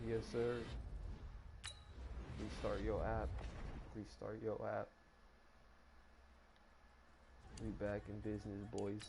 Yes, sir. Restart your app. Restart your app. We back in business, boys.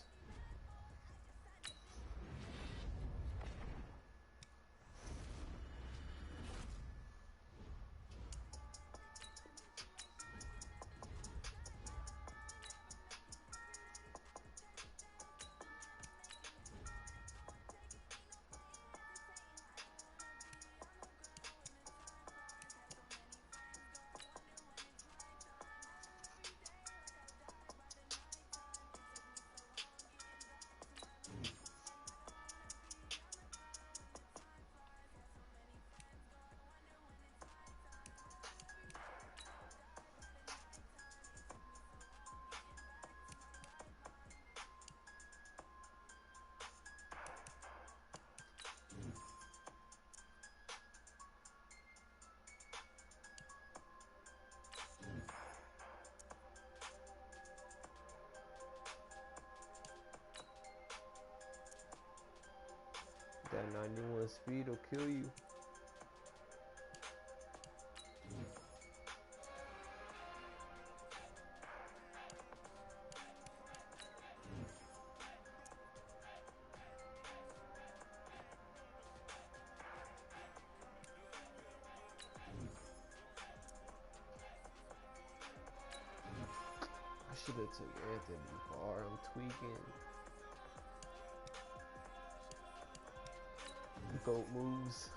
That 91 speed will kill you. I should have took Anthony Barr. I'm tweaking. Goat moves.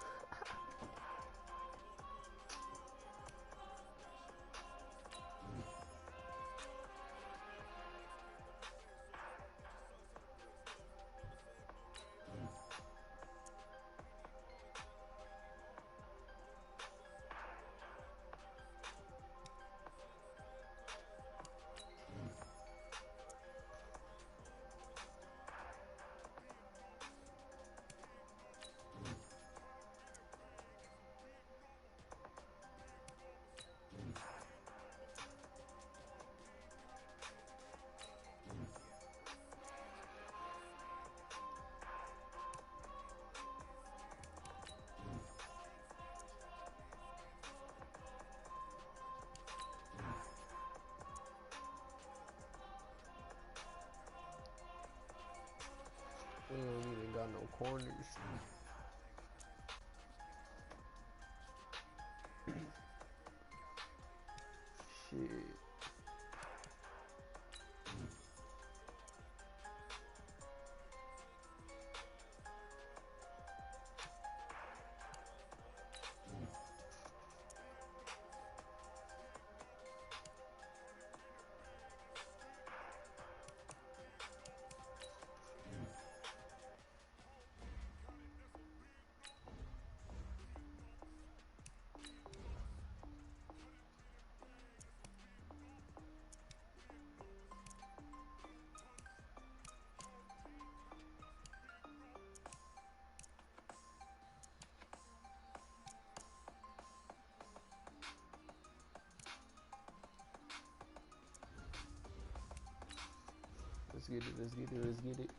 We don't even got no corners. Shit. Let's get it, let's get it, let's get it.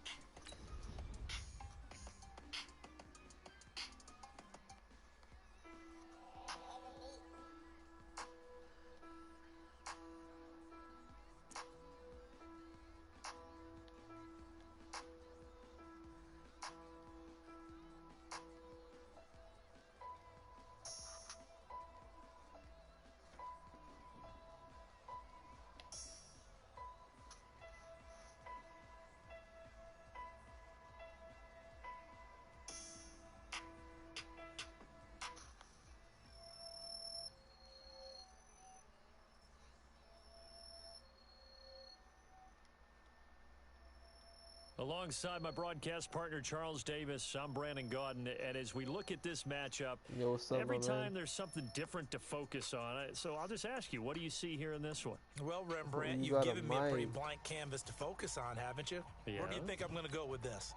Alongside my broadcast partner, Charles Davis, I'm Brandon Gaudin. And as we look at this matchup, Yo, what's up, every my time man? there's something different to focus on. So I'll just ask you, what do you see here in this one? Well, Rembrandt, You you've got a given me a pretty mic. blank canvas to focus on, haven't you? Yeah. Where do you think I'm going to go with this?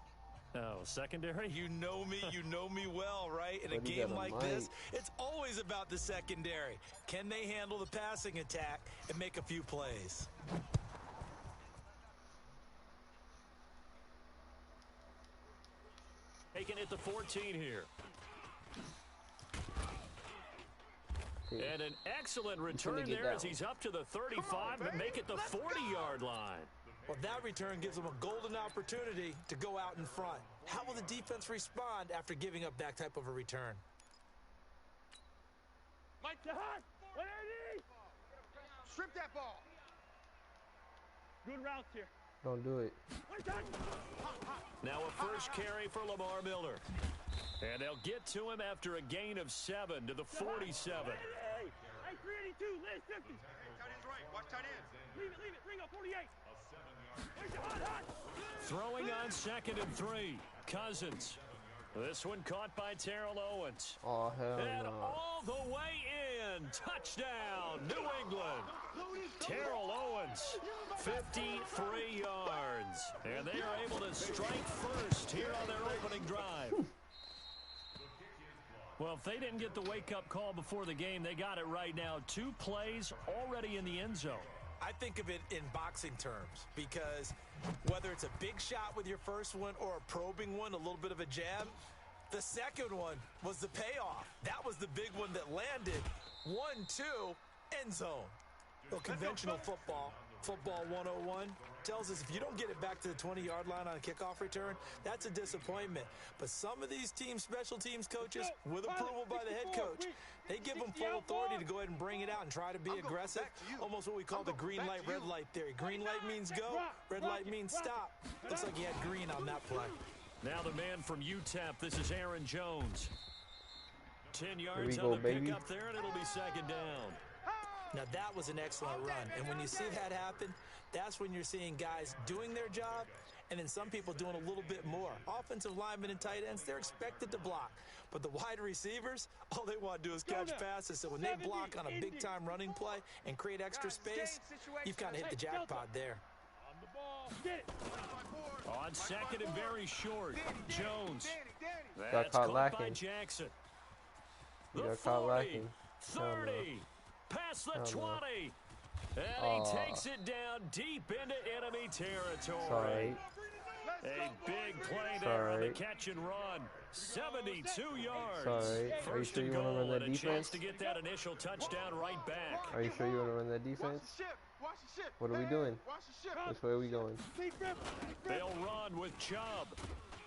Oh, secondary? You know me well, right? In a But he game got a like this, mic. it's always about the secondary. Can they handle the passing attack and make a few plays? Taking it to 14 here. here. And an excellent return there as he's up to the 35 and make it the 40-yard line. Well, that return gives them a golden opportunity to go out in front. How will the defense respond after giving up that type of a return? Mike, strip that ball. Good routes here. Don't do it. Now a first carry for Lamar Miller. And they'll get to him after a gain of 7 to the 47. Hey, 382, Liz 50. Tight end's right. Watch tight ends. Leave it. Bring up 48. Throwing on 2nd and 3. Cousins. This one caught by Terrell Owens. Oh, hell And no. all the way in. Touchdown, New England. Terrell Owens, 53 yards. And they are able to strike first here on their opening drive. Well, if they didn't get the wake-up call before the game, they got it right now. 2 plays already in the end zone. I think of it in boxing terms because whether it's a big shot with your first one or a probing one, a little bit of a jab, the second one was the payoff. That was the big one that landed. 1-2, end zone. Well, conventional football 101, tells us if you don't get it back to the 20-yard line on a kickoff return, that's a disappointment. But some of these teams, special teams coaches, with approval by the head coach, they give them full authority to go ahead and bring it out and try to be aggressive. Almost what we call the green light, red light theory. Green light means go, red light means stop. Looks like he had green on that play. Now the man from UTEP, this is Aaron Jones. 10 yards go, on the pickup there, and it'll be 2nd down. Now, that was an excellent run. And when you see that happen, that's when you're seeing guys doing their job and then some people doing a little bit more. Offensive linemen and tight ends, they're expected to block. But the wide receivers, all they want to do is catch passes. So when they block on a big-time running play and create extra space, you've kind of hit the jackpot there. On 2nd and very short, Jones. Got caught lacking. By Jackson. He The got caught 40, lacking. 30, past the 20. And he takes it down deep into enemy territory. Sorry. A big play there on the catch and run. 72 yards. Sorry. Are you First sure and you want to run goal, that and a chance defense? to get that initial touchdown right back. Are you sure you want to run that defense? What are we doing? Which way are we going? They'll run with Chubb.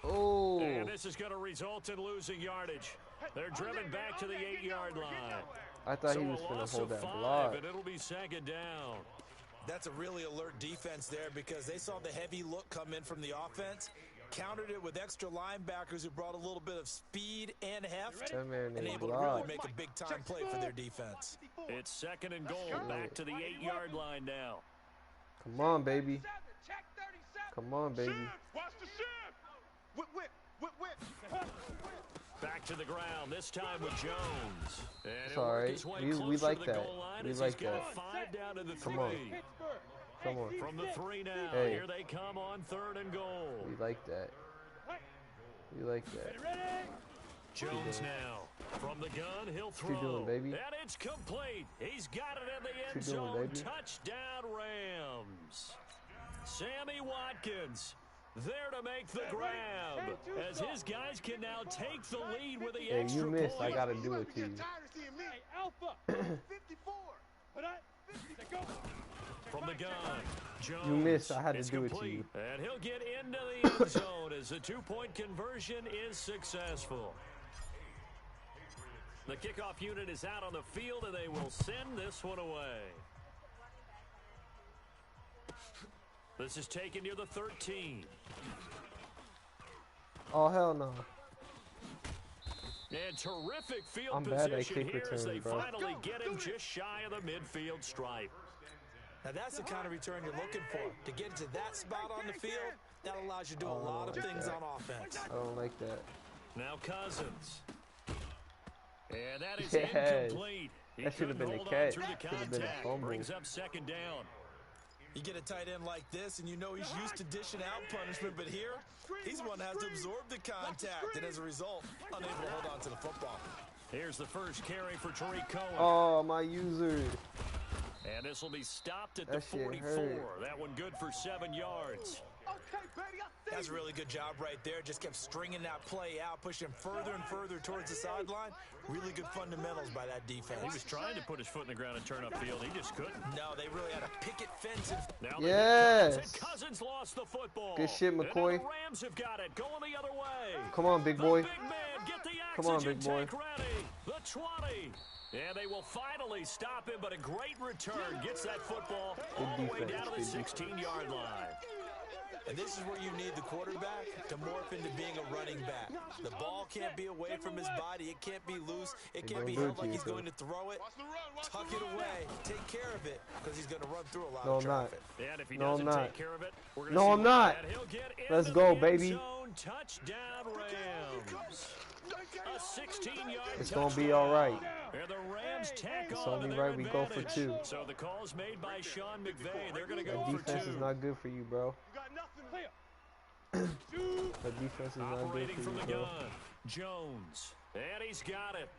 Oh. And this is going to result in losing yardage. They're driven back to the 8-yard line. I thought So he was a going loss to hold of that 5, block. and it'll be 2nd down. That's a really alert defense there because they saw the heavy look come in from the offense, countered it with extra linebackers who brought a little bit of speed and heft, That man and ain't able to really blocked. make a big-time play for their defense. It's 2nd and goal, back to the 8-yard line now. Come on, baby. Come on, baby. Watch the shift. Whip. Back to the ground, this time with Jones. And he'll Sorry. work his way We closer like to the that. goal line We as like he's got that. 5 down to the 3. Come on. Come on. From the 3 now, Hey. here they come on 3rd and goal. We like that. We like that. Jones now, from the gun, he'll throw. What you doing, baby? And it's complete. He's got it in the end What you doing, zone. baby? Touchdown, Rams. Sammy Watkins there to make the grab as his guys can now take the lead with the Hey, extra you missed. I point. got to do it to you. Hey, Alpha. 54. From the gun, Jones. You missed. I had to is do it to complete. you. And he'll get into the end zone as the 2-point conversion is successful. The kickoff unit is out on the field, and they will send this one away. This is taken near the 13. Oh, hell no. And terrific field I'm bad at position kick here as they returns, bro. finally get him just shy of the midfield stripe. Now, that's the kind of return you're looking for. To get to that spot on the field, that allows you to do a lot of things on offense. I don't like that. Now Cousins. And that is Yes. incomplete. He That should have couldn't been a hold on catch. through the Should have been a contact. fumble. Brings up 2nd down. You get a tight end like this, and you know he's used to dishing out punishment, but here, he's one that has to absorb the contact, and as a result, unable to hold on to the football. Here's the first carry for Tariq Cohen. Oh, my user. And this will be stopped at the That shit 44. hurt. That one good for 7 yards. That's a really good job right there. Just kept stringing that play out, pushing further and further towards the sideline. Really good fundamentals by that defense. He was trying to put his foot in the ground and turn upfield. He just couldn't. No, they really had a picket fence. Now Yes. Cousins lost the football. Good shit, McCoy. And the Rams have got it, going the other way. Come on, big boy. The big man, get the Come on, big boy. tank ready. The 20. And they will finally stop him, but a great return. Gets that football all the way down to the 16-yard line. And this is where you need the quarterback to morph into being a running back. The ball can't be away from his body. It can't be loose. It can't be held like he's going to throw it. Tuck it away. Take care of it because he's going to run through a lot of traffic. And if he doesn't take care of it, we're going to No, I'm not. Get Let's go, baby. Zone. Touchdown, Rams. A 16-yard It's going to be all right. And the Rams tack It's on only to right their we go for advantage. 2. So the call is made by Sean McVay. They're going to go That for 2. defense is not good for you, bro. That defense is not good Operating for from you, the bro. gun, Jones. And he's got it.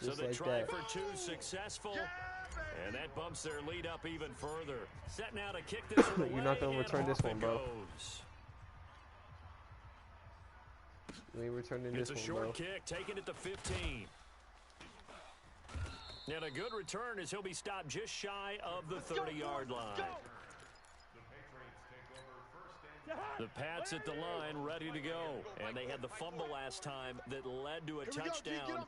Just so they like try that. for 2, successful. And that bumps their lead up even further. Set now to kick this one away. You're not going to and return this off one, it bro. goes. You ain't returning this It's a one, short bro. kick, taking it to 15. And a good return as he'll be stopped just shy of the 30-yard line. The Pats at the line, ready to go. And they had the fumble last time that led to a touchdown.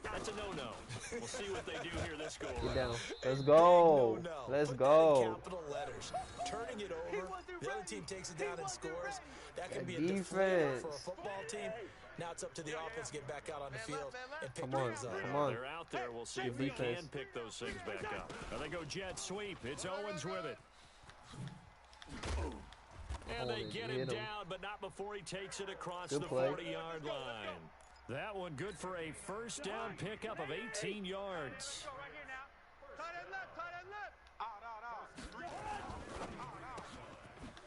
That's a no-no. We'll see what they do here this go Get around. down. Let's go. No. Let's Put go. that in capital letters. Turning it over. The other team takes it down and scores. That can be a deflator for a football team. Now it's up to the offense to get back out on the field and pick things up. Come on. They're out there. We'll see if they can pick those things back up. Now they go jet sweep. It's Owens with it. And they get him down, but not before he takes it across the 40-yard line. That one good for a first down pickup of 18 yards.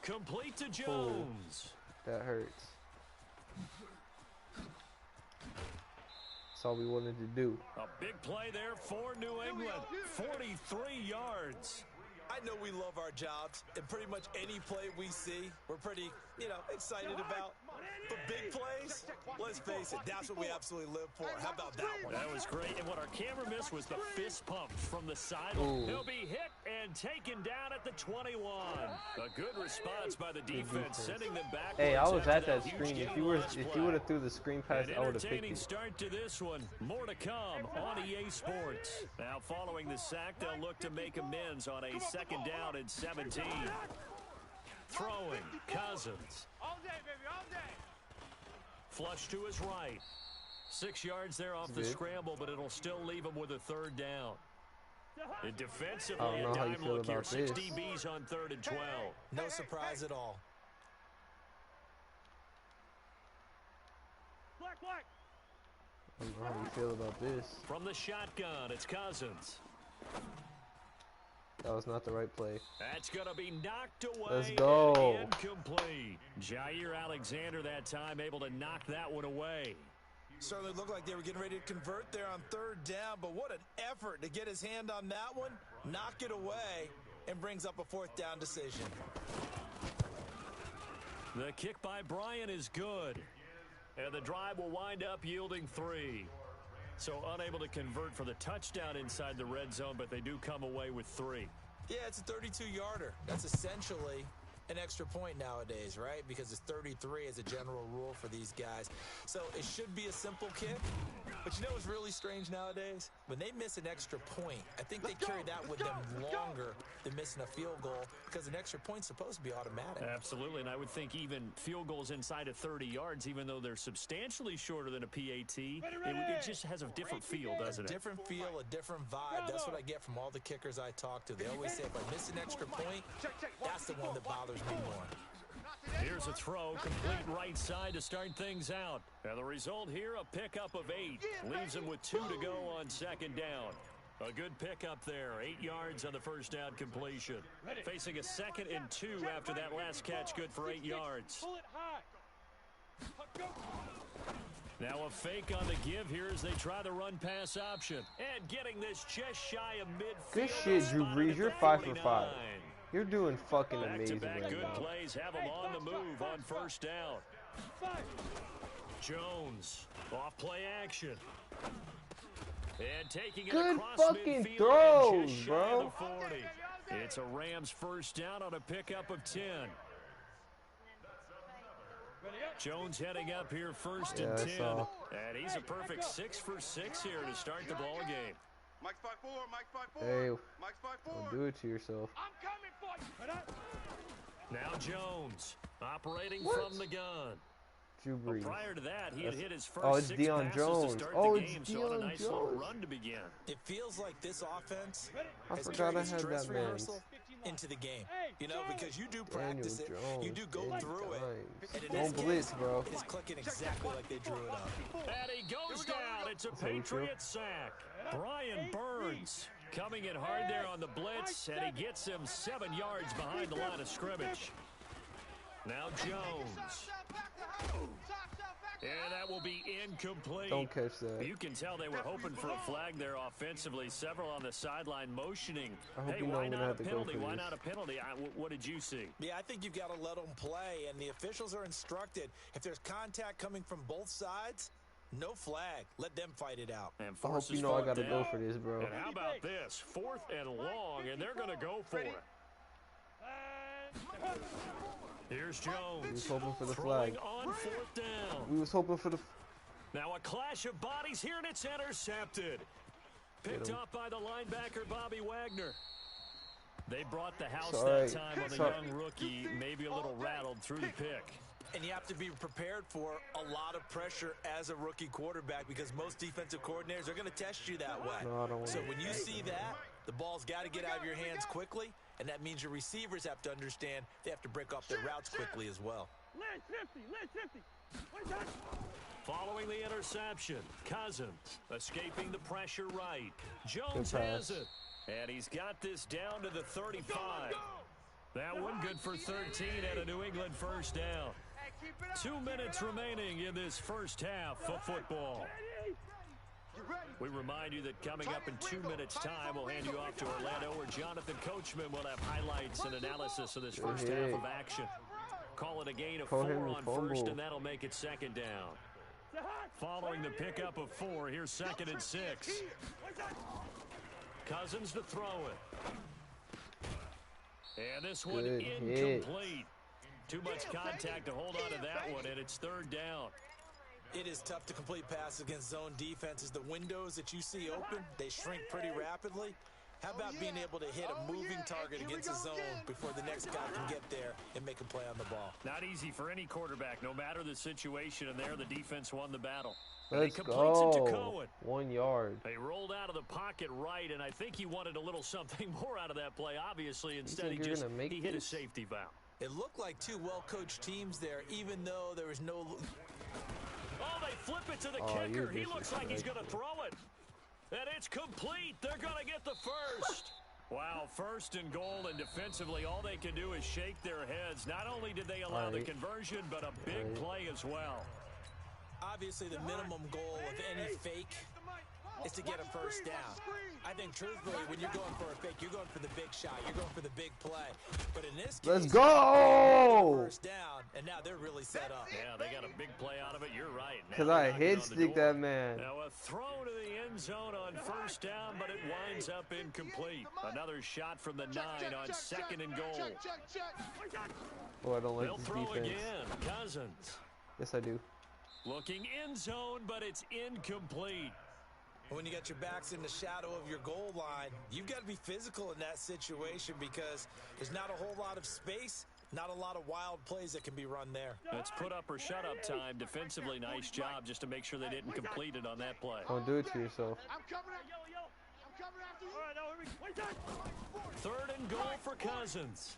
Complete to Jones. That hurts. That's all we wanted to do. A big play there for New England. 43 yards. I know we love our jobs, and pretty much any play we see, we're pretty, excited about. But big plays, let's face it, that's what we absolutely live for. How about that one? That was great, and what our camera missed was the fist pump from the sideline. He'll be hit and taken down at the 21. A good response by the defense, sending them back. Hey, I was at that screen. If you would have threw the screen pass, I would have picked entertaining it. start to this one. More to come on EA Sports. Now, following the sack, they'll look to make amends on a second down and 17. Throwing, Cousins. All day, baby, all day. Flush to his right. 6 yards there off the scramble, but it'll still leave him with a third down. And defensively, I don't know how you feel look here. about 6 this. DBs on 3rd and 12. No surprise at all. Black. I don't know how you feel about this. From the shotgun, it's Cousins. That was not the right play. That's going to be knocked away. Let's go. And incomplete. Jair Alexander that time able to knock that one away. Certainly looked like they were getting ready to convert there on 3rd down, but what an effort to get his hand on that one, knock it away, and brings up a 4th down decision. The kick by Bryant is good. And the drive will wind up yielding 3. So unable to convert for the touchdown inside the red zone, but they do come away with 3. Yeah, it's a 32-yarder. That's essentially an extra point nowadays, right? Because it's 33 as a general rule for these guys. So it should be a simple kick. But you know what's really strange nowadays? When they miss an extra point, I think they carry that with them longer than missing a field goal because an extra point's supposed to be automatic. Absolutely, and I would think even field goals inside of 30 yards, even though they're substantially shorter than a PAT, it just has a different feel, doesn't it? A different feel, a different vibe. That's what I get from all the kickers I talk to. They always say if I miss an extra point, that's the one that bothers me more. Here's a throw, complete right side to start things out. And the result here, a pickup of 8. Leaves him with 2 to go on 2nd down. A good pickup there, 8 yards on the first down completion. Facing a 2nd and 2 after that last catch, good for 8 yards. Now a fake on the give here as they try the run-pass option. And getting this just shy of midfield. Good shit, Drew Brees. You're 5 for 5. You're doing fucking amazing Back-to-back right good now. plays have them on the move on first down. Jones, off play action. And taking it Good across fucking midfield throws, and just shy bro. of the 40. It's a Rams first down on a pickup of 10. Jones heading up here first and 10. And he's a perfect 6 for 6 here to start the ball game. Mike's 5-4, Mike's 5-4. Hey, Mike's 5-4. don't do it to yourself. I'm coming for you. Now Jones operating What? from the gun. Drew Well, Brees. prior to that, he had hit his first Oh, it's 6 Deion passes Jones. to start Oh, the it's game, so on a Deion nice little Jones. run to begin. It feels like this offense I has forgot carried I its had dress that man. rehearsal into the game. You know, because you do Daniel practice it, Jones. you do go Danny through it, Dimes. and in Don't this blitz, case, bro. it's clicking exactly like they drew it up. And he goes down. It's a That's how you feel? Patriot sack. Brian Burns coming in hard there on the blitz, and he gets him 7 yards behind the line of scrimmage. Now Jones. And that will be incomplete. Don't catch that. You can tell they were hoping for a flag there offensively. Several on the sideline motioning. I hope Hey, you know why I'm gonna not a have to go penalty? for Why this. not a penalty? What did you see? Yeah, I think you've got to let them play, and the officials are instructed, if there's contact coming from both sides, no flag. Let them fight it out. And I hope forces you know I fourth gotta down. go for this, bro. And how about this? 4th and long, and they're going to go for it. Here's We Jones. was hoping for the Throwing flag. on 4th down. We was hoping for the. Now a clash of bodies here, and it's intercepted. Picked him. off by the linebacker, Bobby Wagner. They brought the house Sorry. that time on the Sorry. young rookie, maybe a little rattled through the pick. And you have to be prepared for a lot of pressure as a rookie quarterback because most defensive coordinators are going to test you that way. No, I don't want So it. when you see that, the ball's got to get out of your hands quickly, and that means your receivers have to understand they have to break off their routes quickly as well. Lynch 50. Wait, done. Following the interception, Cousins escaping the pressure right. Jones Good has pass. it. And he's got this down to the 35. That one good for 13 and a New England first down. 2 minutes remaining in this first half of football. We remind you that coming up in 2 minutes' time, we'll hand you off to Orlando, where Jonathan Coachman will have highlights and analysis of this first half of action. Call it a gain of 4 on first, and that'll make it second down. Following the pickup of 4, here's 2nd and 6. Cousins to throw it. And this one Good incomplete. Too much contact to hold on to that one, and it's 3rd down. It is tough to complete passes against zone defenses. The windows that you see open, they shrink pretty rapidly. How about being able to hit a moving target against a zone before the next guy can get there and make a play on the ball? Not easy for any quarterback, no matter the situation, and there the defense won the battle. Let's And he completes it to go. Cohen. 1 yard. They rolled out of the pocket right, and I think he wanted a little something more out of that play. Obviously, instead think he you're just gonna make hit a this? safety valve. It looked like two well-coached teams there, even though there was no... Oh, they flip it to the Oh, kicker. you're He looks like he's disrespectful. going to throw it. And it's complete. They're going to get the first. Wow, 1st and goal, and defensively, all they can do is shake their heads. Not only did they allow the Right. conversion, but a big Right. play as well. Obviously, the minimum goal of any fake is to get a first down. I think, truthfully, when you're going for a fake, you're going for the big shot. You're going for the big play. But in this case, Let's they go! get a first down, and now they're really set up. Yeah, they got a big play out of it. You're right. Now Because they're I knocking hit on the stick door. that man. Now a throw to the end zone on 1st down, but it winds up incomplete. Another shot from the 9 on 2nd and goal. Oh, I don't like They'll this throw defense. again. Cousins Yes, I do. looking end zone, but it's incomplete. When you got your backs in the shadow of your goal line, you've got to be physical in that situation because there's not a whole lot of space, not a lot of wild plays that can be run there. It's put up or shut up time. Defensively, nice job just to make sure they didn't complete it on that play. Don't do it to yourself. I'm coming after you. All right, now, wait, done. 3rd and goal for Cousins.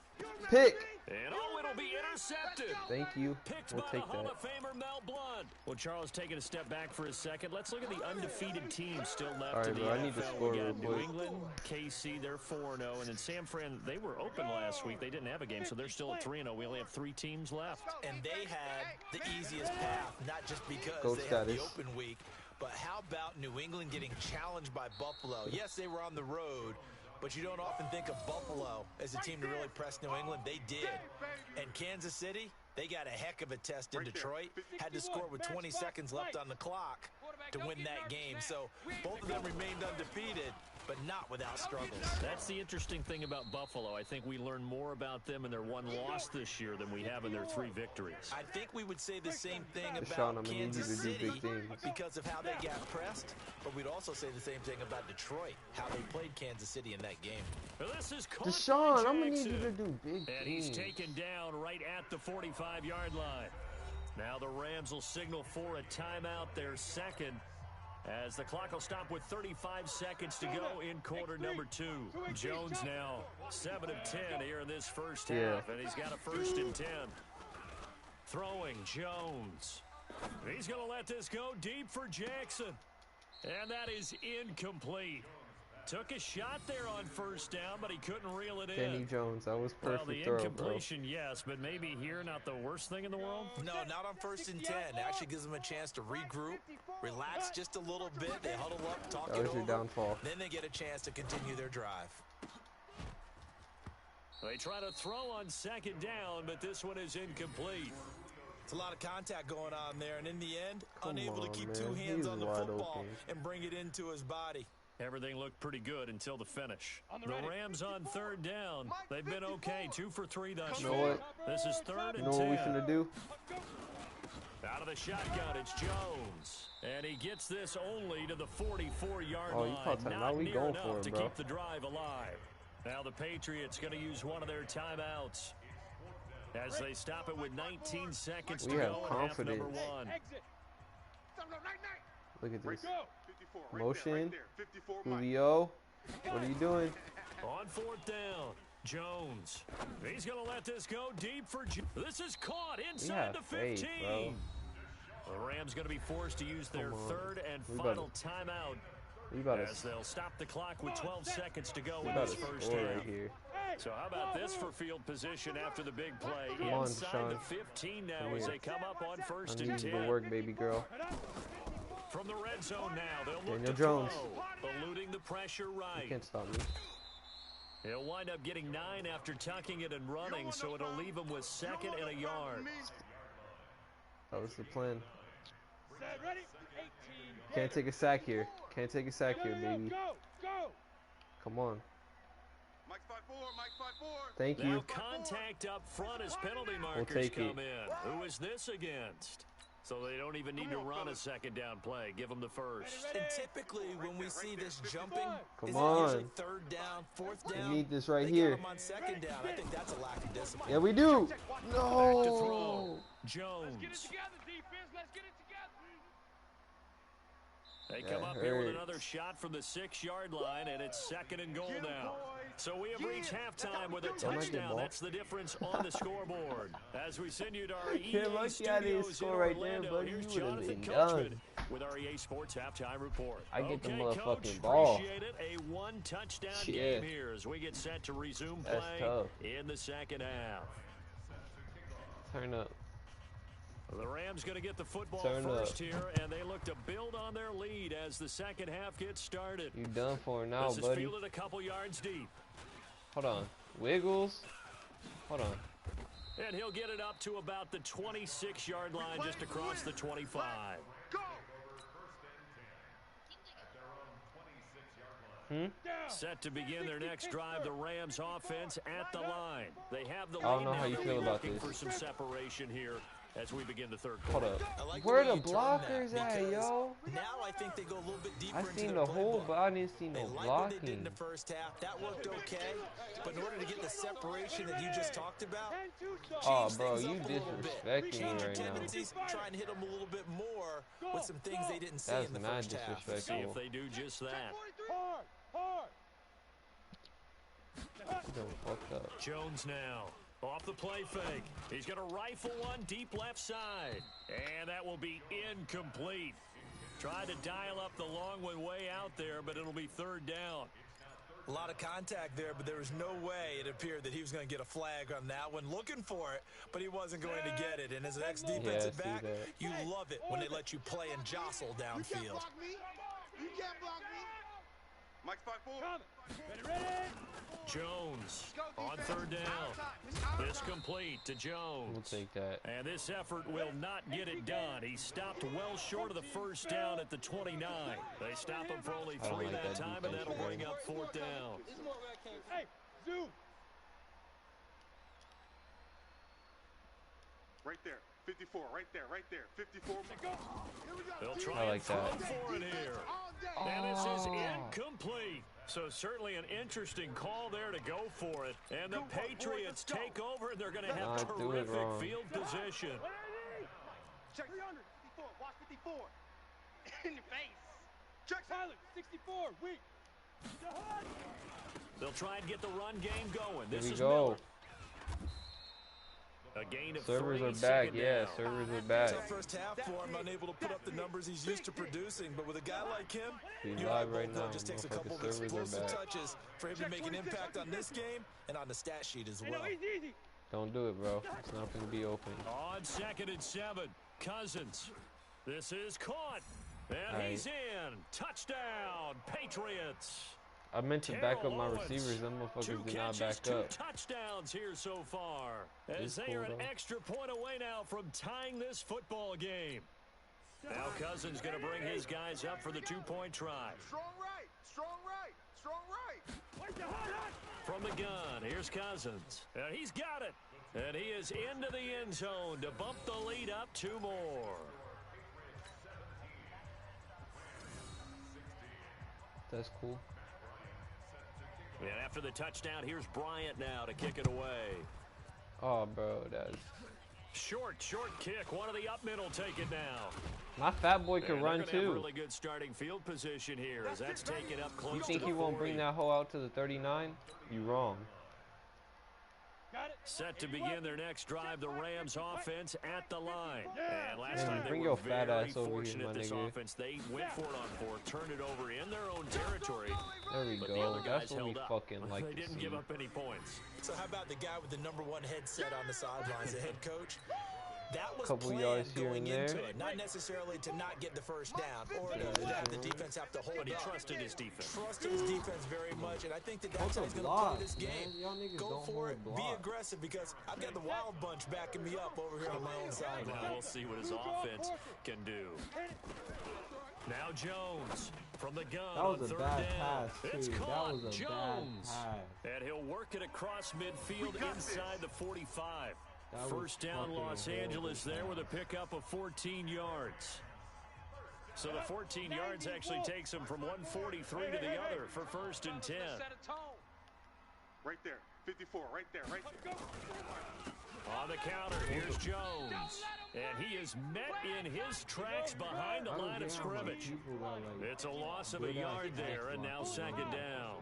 Pick! And oh, it'll be intercepted. Thank you. Picked We'll by take the Hall that. of Famer Mel Blount. Well, Charles, taking a step back for a second. Let's look at the undefeated teams still left All right, in the bro, I NFL. need to score We real got New quick. England, KC, they're 4-0, and then San Fran, they were open last week. They didn't have a game, so they're still at 3-0. We only have 3 teams left. And they had the easiest path, not just because Goat they had the status. open week, but how about New England getting challenged by Buffalo? Yes, they were on the road, but you don't often think of Buffalo as a team to really press New England. They did. And Kansas City, they got a heck of a test in Detroit. Had to score with 20 seconds left on the clock to win that game. So both of them remained undefeated, but not without struggles. That's the interesting thing about Buffalo. I think we learn more about them in their one loss this year than we have in their 3 victories. I think we would say the same thing Deshaun, about I'm gonna need you Kansas to do City big things. because of how they got pressed, but we'd also say the same thing about Detroit, how they played Kansas City in that game. Well, this is caught Deshaun, by I'm gonna need Jackson. you to do big And things. he's taken down right at the 45-yard line. Now the Rams will signal for a timeout, their second, as the clock will stop with 35 seconds to go in quarter number 2. Jones now 7 of 10 here in this first half, and he's got a 1st and 10. Throwing Jones. He's going to let this go deep for Jackson. And that is incomplete. Took a shot there on 1st down, but he couldn't reel it in. Danny Jones, that was perfect Well, the throw, bro. incompletion, yes, but maybe here not the worst thing in the world? No, not on 1st and 10. It actually gives them a chance to regroup, relax just a little bit. They huddle up, talk That it was your over. downfall. Then they get a chance to continue their drive. They try to throw on 2nd down, but this one is incomplete. It's a lot of contact going on there, and in the end, Come unable to on, keep man. 2 hands He's on the wide football open. and bring it into his body. Everything looked pretty good until the finish. The Rams on 3rd down. They've been okay, 2 for 3 thus You far. know what? This is 3rd You and know 10. what we finna do? Out of the shotgun, it's Jones. And he gets this only to the 44-yard Oh, you line. caught time. Now Not we near going enough for it, to bro. keep the drive alive. Now the Patriots going to use one of their timeouts as they stop it with 19 seconds We to have go in half number confidence. 1. Look at this. 54, Motion. there. 54, Mike. Julio, what are you doing? On 4th down, Jones. He's going to let this go deep for This is caught inside have the faith, 15. bro. The Rams going to be forced to use their Come on. 3rd and We final better- timeout We about as to, they'll stop the clock with 12 seconds to go we in about this to first score half. right here. So how about this for field position after the big play? Come on, Inside Deshaun. the 15 now Come as here. they come up on I 1st need and you 10. to work, baby girl. From the red zone now, they'll look Daniel to Jones. throw, eluding the pressure You right. can't stop me. He'll wind up getting 9 after tucking it and running, so it'll leave him with 2nd and a yard. That was the plan. Set, ready? 18. Can't take a sack here. Can't take a sack here, baby. Go. Come on. Mike 5-4, Mike 5-4. Thank Now you. contact up front as penalty markers take come it. in. Who is this against? So they don't even need to run a 2nd down play. Give them the 1st. And typically, when we see this jumping, Come is it on. usually 3rd down, 4th down? We need this right they here. got him on 2nd down. I think that's a lack of discipline. Yeah, we do. Back to No. throw. Let's get it Jones. together, defense. Let's get it together. They That come up here with hurts. another shot from the 6-yard line, and it's 2nd and goal now. So we have reached halftime with a Don't make the touchdown. ball. That's the difference on the scoreboard. As we send you to our EA You're lucky I didn't studios in score right there, Orlando, buddy. here's You would've Jonathan been Coachman done. with our EA Sports Halftime Report. I get the Okay, motherfucking Coach, ball. appreciate it. A one-touchdown Yeah. game here as we get set to resume That's play tough. in the second half. Turn up. The Rams going to get the football Turn first up. here, and they look to build on their lead as the second half gets started. You done for now, This is buddy. fielded a couple yards deep. Hold on. Wiggles. Hold on. And he'll get it up to about the 26-yard line just across the 25. Go. Set to begin their next drive, the Rams offense at the line. They have the lead. I don't know now. how you They'll feel be about looking this. for some separation here as we begin the third Hold quarter. up. I like Where way the you turn blockers that, at, because yo? Now I think they go a little bit deeper I into seen their the whole, playbook. but I didn't see They no like what they did in blocking. the first half. That worked okay. But in order to get the separation that you just talked about, Oh, change bro, things you up a little bit. disrespecting me Change your right now. tendencies, try and hit them a little bit more with some things they didn't see That's in the mad first half. See disrespectful. if they do just that. Hard. You done fucked up. Jones now off the play fake. He's going to rifle one deep left side. And that will be incomplete. Tried to dial up the long one way out there, but it'll be third down. A lot of contact there, but there was no way it appeared that he was going to get a flag on that one. Looking for it, but he wasn't going to get it. And as an ex-defensive Yeah, I see back, that. you love it when they let you play and jostle downfield. You can't block me. Mike's 5-4. Ready. Jones on third down. This complete to Jones. We'll take that. And this effort will not get it done. He stopped well short of the first down at the 29. They stop him for only 3 that time, and that'll bring up 4th down. Hey, zoom. Right there. 54, right there. 54. They'll try I like and throw that. for it here. And this is incomplete. So certainly an interesting call there to go for it. And the Patriots take over, and they're going to have terrific field position. Check 300. 54. Watch 54. In your face. Check silent. 64. Weak. They'll try and get the run game going. Here This we is go. Miller. A gain of Servers 3, are back. second Yeah, down. servers are back. Tough first half for him, unable to put up the numbers he's used to producing. But with a guy like him, He's you live know, right now. it just takes a couple of Motherfucking servers are explosive back. touches for him to make an impact on this game and on the stat sheet as well. Easy. Don't do it, bro. It's not going to be open. On 2nd and 7, Cousins. This is caught. And he's in. Touchdown, Patriots. I meant to back up my Terrell receivers. Them Owens, 2 motherfuckers did not catches, back 2 up. touchdowns here so far. As It's they cool, are an though. extra point away now from tying this football game. Now Cousins going to bring his guys up for the 2-point try. Strong right. From the gun, here's Cousins. And he's got it. And he is into the end zone to bump the lead up 2 more. That's cool. And after the touchdown, here's Bryant now to kick it away. Oh, bro, that's... Short kick. One of the up men will take it now. My fat boy can And run, they're gonna have too. really good starting field position here as that's taken up close You to think the he won't 40. bring that hoe out to the 39? You wrong. Set to begin their next drive, the Rams offense at the line. And last Man, time they bring were your fat very ass over here, fortunate, my this nigga. offense. They went for it on 4th, turned it over in their own territory. There we But the go. other guys That's what we held up. fucking like They to didn't see. give up any points. So how about the guy with the #1 headset on the sidelines, the head coach? That was Couple planned yards here going and into there. it, not necessarily to not get the first down or to have the defense have to hold But he up. trusted his defense. Trusted his defense very much, and I think that's Hold how the he's going to play block, this game. man. Y'all niggas Go don't for hold it, be block. aggressive, because I've got the wild bunch backing me up over here on my own Now sideline. we'll see what his offense can do. Now Jones from the gun That was on a 3rd bad down. pass, It's too. That caught. was a Jones. bad pass. And he'll work it across midfield inside the 45. That was First down fucking Los horrible Angeles there pass. with a pickup of 14 yards. So the 14 yards actually takes him from 143 to the other for 1st and 10. Right there. 54, right there. On the counter, here's Jones. And he is met in his tracks behind the line of scrimmage. It's a loss of a yard there, and now 2nd down.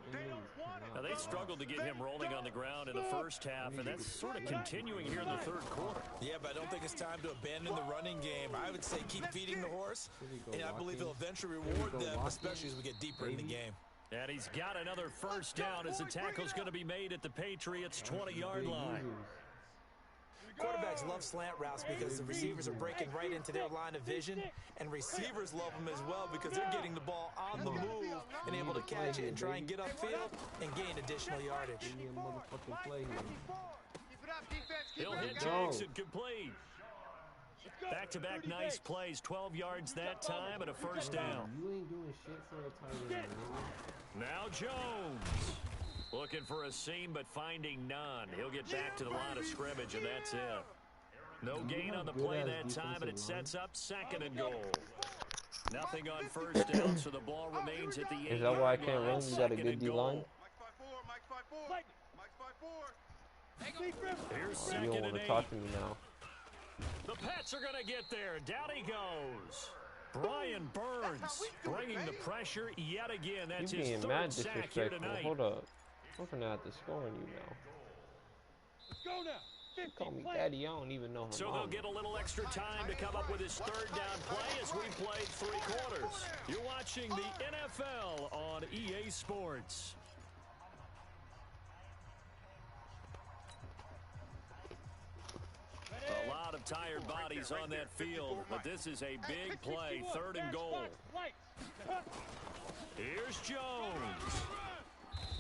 Now, they struggled to get him rolling on the ground in the first half, and that's sort of continuing here in the 3rd quarter. Yeah, but I don't think it's time to abandon the running game. I would say keep feeding the horse, and I believe he'll eventually reward them, especially as we get deeper in the game. And he's got another first down as the tackle's going to be made at the Patriots' 20-yard line. Quarterbacks love slant routes because the receivers are breaking right into their line of vision, and receivers love them as well because they're getting the ball on the move and able to catch it and try and get upfield and gain additional yardage. He'll hit Jackson complete. Back-to-back nice plays, 12 yards that time and a first down. You ain't doing shit for a tight end, man. Now Jones. Looking for a seam, but finding none. He'll get back to the line of scrimmage, and that's it. No gain on the play that time, and it sets up 2nd and goal. Nothing on first down, so the ball remains at the 8-yard line. Is that why I can't run? You got a good D-line? Here's Oh, you don't 2nd want and to 8. talk to me now. The Pats are going to get there. Down he goes. Brian Burns bringing the pressure yet again. That's You his being 3rd mad sack here disrespectful. tonight. Hold up. I'm gonna have to score on you now. Go now. You call me daddy, I don't even know her So mama. they'll get a little extra time to come up with his 3rd down play as we played 3 quarters. You're watching the NFL on EA Sports. A lot of tired bodies on that field, but this is a big play, 3rd and goal. Here's Jones.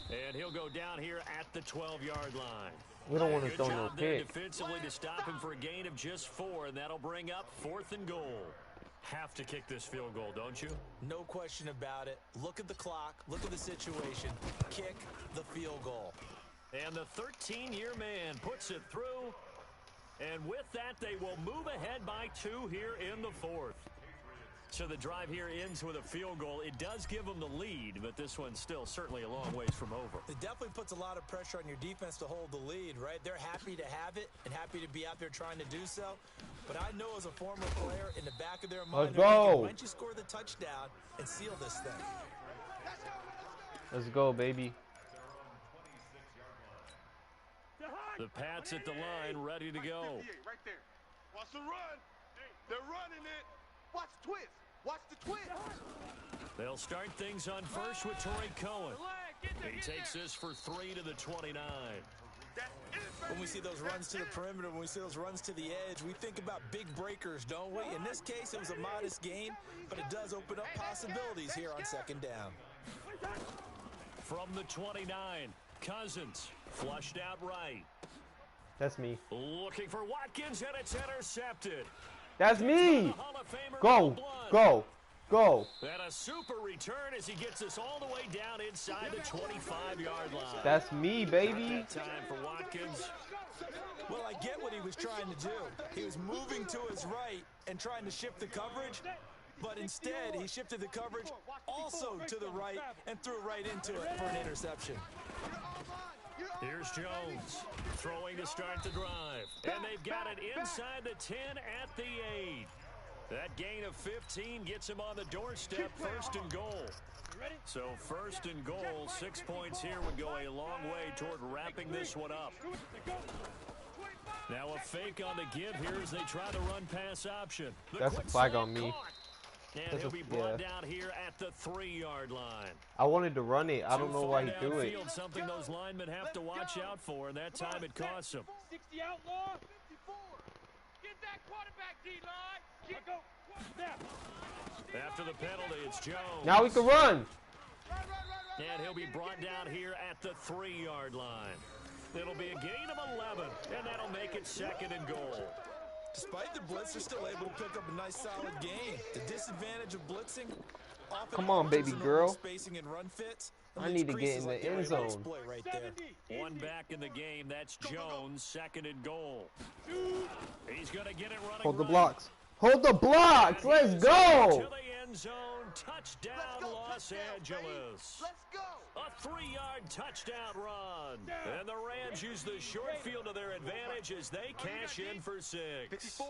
And he'll go down here at the 12-yard line. We don't want to Good throw no job there pick. defensively to stop him for a gain of just 4, and that'll bring up 4th and goal. Have to kick this field goal, don't you? No question about it. Look at the clock. Look at the situation. Kick the field goal. And the 13-year man puts it through. And with that, they will move ahead by 2 here in the 4th. So the drive here ends with a field goal. It does give them the lead, but this one's still certainly a long ways from over. It definitely puts a lot of pressure on your defense to hold the lead, right? They're happy to have it and happy to be out there trying to do so. But I know as a former player, in the back of their mind, Let's go. Thinking, why don't you score the touchdown and seal this thing? Let's go, baby. The Pats at the line, ready to go. Right there. Watch the run. They're running it. Watch the twist. Watch the twist. They'll start things on first with Torrey Cohen. He takes this for 3 to the 29. When we see those runs to the perimeter, when we see those runs to the edge, we think about big breakers, don't we? In this case, it was a modest gain, but it does open up possibilities here on 2nd down. From the 29, Cousins flushed out right. That's me. Looking for Watkins, and it's intercepted. That's me. Hall of Famer Go, Blood. go, go. And a super return as he gets us all the way down inside the 25-yard line. That's me, baby. Not that time for Watkins. Well, I get what he was trying to do. He was moving to his right and trying to shift the coverage, but instead he shifted the coverage also to the right and threw right into it for an interception. Here's Jones throwing to start the drive. And they've got it inside the 10 at the 8. That gain of 15 gets him on the doorstep, 1st and goal. So 1st and goal, 6 points here would go a long way toward wrapping this one up. Now a fake on the give here as they try the run pass option. That's a flag on me. And he'll be brought down here at the 3-yard line. I wanted to run it. I don't know why he threw it. Something those linemen have to watch out for, and that time it costs them. 60 outlaw. 54. Get that quarterback, D-line. Go. After the penalty, it's Jones. Now we can run. And he'll be brought down here at the 3-yard line. It'll be a gain of 11, and that'll make it 2nd and goal. Despite the blitz, they're still able to pick up a nice, solid gain. The disadvantage of blitzing, often Come on, baby girl. spacing and run fits. I need to get in the end zone. Right there. One back in the game. That's Jones, 2nd and goal. He's going to get it running. Hold the right. blocks. Hold the blocks. Let's go. To the end zone. Touchdown, Los Angeles. Let's go. A 3-yard touchdown run. And the Rams use the short field to their advantage as they cash in for 6. 54.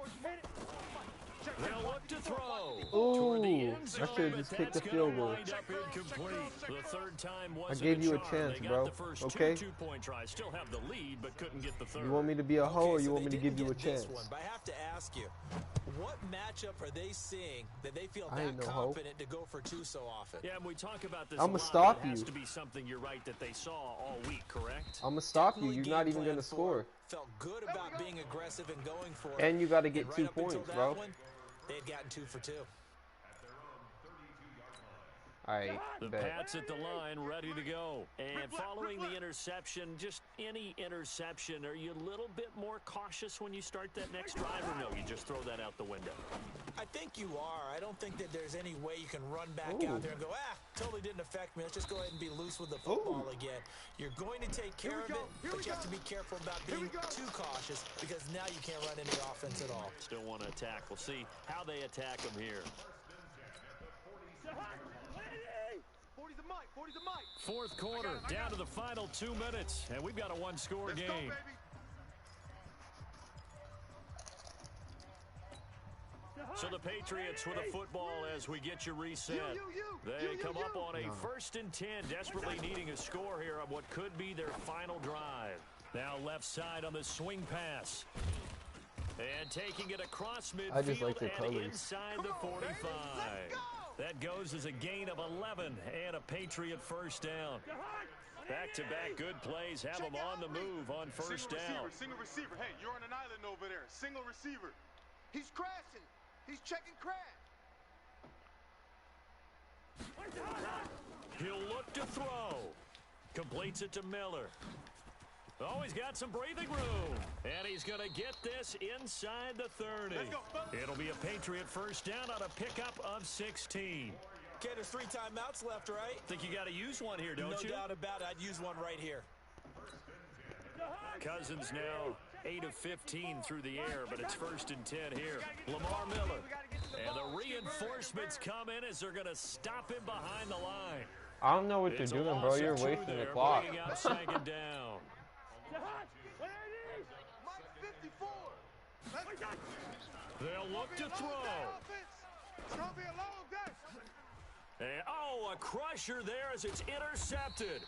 They'll look to throw. Ooh, Toward the end I zone, should have just but kicked the that's field gonna goal. wind up incomplete. The 3rd time I wasn't gave you a charm. chance, They got bro. the first Okay? two two-point tries. Still have the lead, but couldn't get the 3rd. You want me to be a hoe or Okay, you so want me they to give didn't you a get this chance? one, but I have to ask you, what matchup are they seeing that they feel I that ain't no hoe. confident to go for 2 so often? Yeah, and we talk about this I'ma a lot, stop but it has you. to be something, you're right, that they saw all week, correct? I'm going to stop you. Definitely You're not game even plan going to for score. it. Felt good about being aggressive and going for it. And you got to get And 2 right up until points, that bro. one, they had gotten 2 for 2. All right, The bet. Pats at the line, ready to go. And following the interception, just any interception, are you a little bit more cautious when you start that next drive, or no, you just throw that out the window? I think you are. I don't think that there's any way you can run back Ooh. out there and go, totally didn't affect me. Let's just go ahead and be loose with the football again. You're going to take care of it, but you have to be careful about being too cautious because now you can't run any offense at all. Still want to attack. We'll see how they attack them here. 40's a mic. 40's a mic. 4th quarter, down to the final 2 minutes, and we've got a 1-score game. Go, baby. So the Patriots with a football as we get you reset. They come up on a 1st and 10, desperately needing a score here on what could be their final drive. Now left side on the swing pass. And taking it across midfield I just like the and colors. inside the 45. That goes as a gain of 11 and a Patriot 1st down. Back-to-back good plays have them on the move on 1st down. Single receiver. Hey, you're on an island over there. Single receiver. He's crashing. He's checking crash. He'll look to throw. Completes it to Miller. Oh, he's got some breathing room. And he's going to get this inside the 30. It'll be a Patriot first down on a pickup of 16. Okay, there's 3 timeouts left, right? Think you got to use one here, don't you? No doubt about it. I'd use one right here. Cousins now 8 of 15 through the air, but it's 1st and 10 here. Lamar Miller. And the reinforcements come in as they're going to stop him behind the line. I don't know what you're doing, bro. You're wasting the clock. Out 2nd down. They'll look to throw. And, oh, a crusher there as it's intercepted.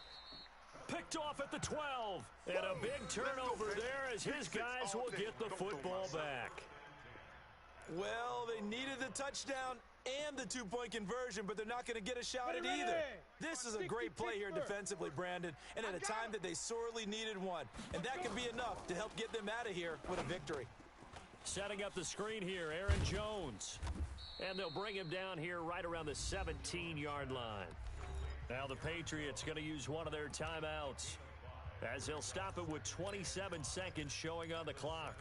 Picked off at the 12. And a big turnover there as his guys will get the football back. Well, they needed the touchdown and the 2-point conversion, but they're not going to get a shot at either. This is a great play here defensively, Brandon, and at a time that they sorely needed one. And that could be enough to help get them out of here with a victory. Setting up the screen here, Aaron Jones. And they'll bring him down here right around the 17-yard line. Now the Patriots going to use one of their timeouts as they'll stop it with 27 seconds showing on the clock.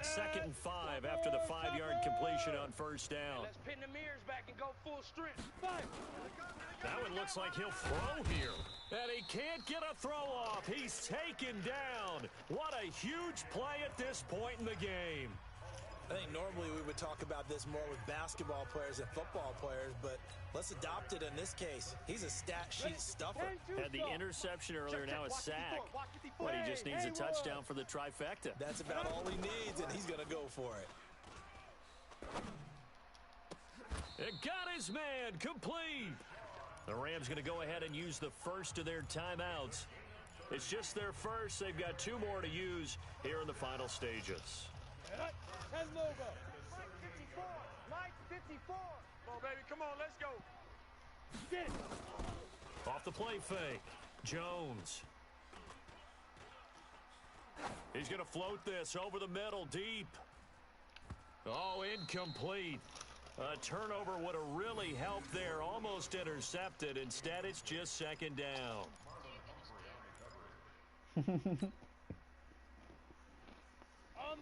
Second and 5 after the 5-yard completion on first down. Let's pin the mirrors back and go full strength. That one looks like he'll throw here. And he can't get a throw off. He's taken down. What a huge play at this point in the game. I think normally we would talk about this more with basketball players and football players, but let's adopt it in this case. He's a stat sheet stuffer. Had the interception earlier, now a sack. But he just needs a touchdown for the trifecta. That's about all he needs, and he's going to go for it. It got his man complete. The Rams going to go ahead and use the first of their timeouts. It's just their first. They've got 2 more to use here in the final stages. Mike 54. Come on, baby. Come on, let's go. Off the play fake. Jones. He's going to float this over the middle deep. Oh, incomplete. A turnover would have really helped there. Almost intercepted. Instead, it's just 2nd down.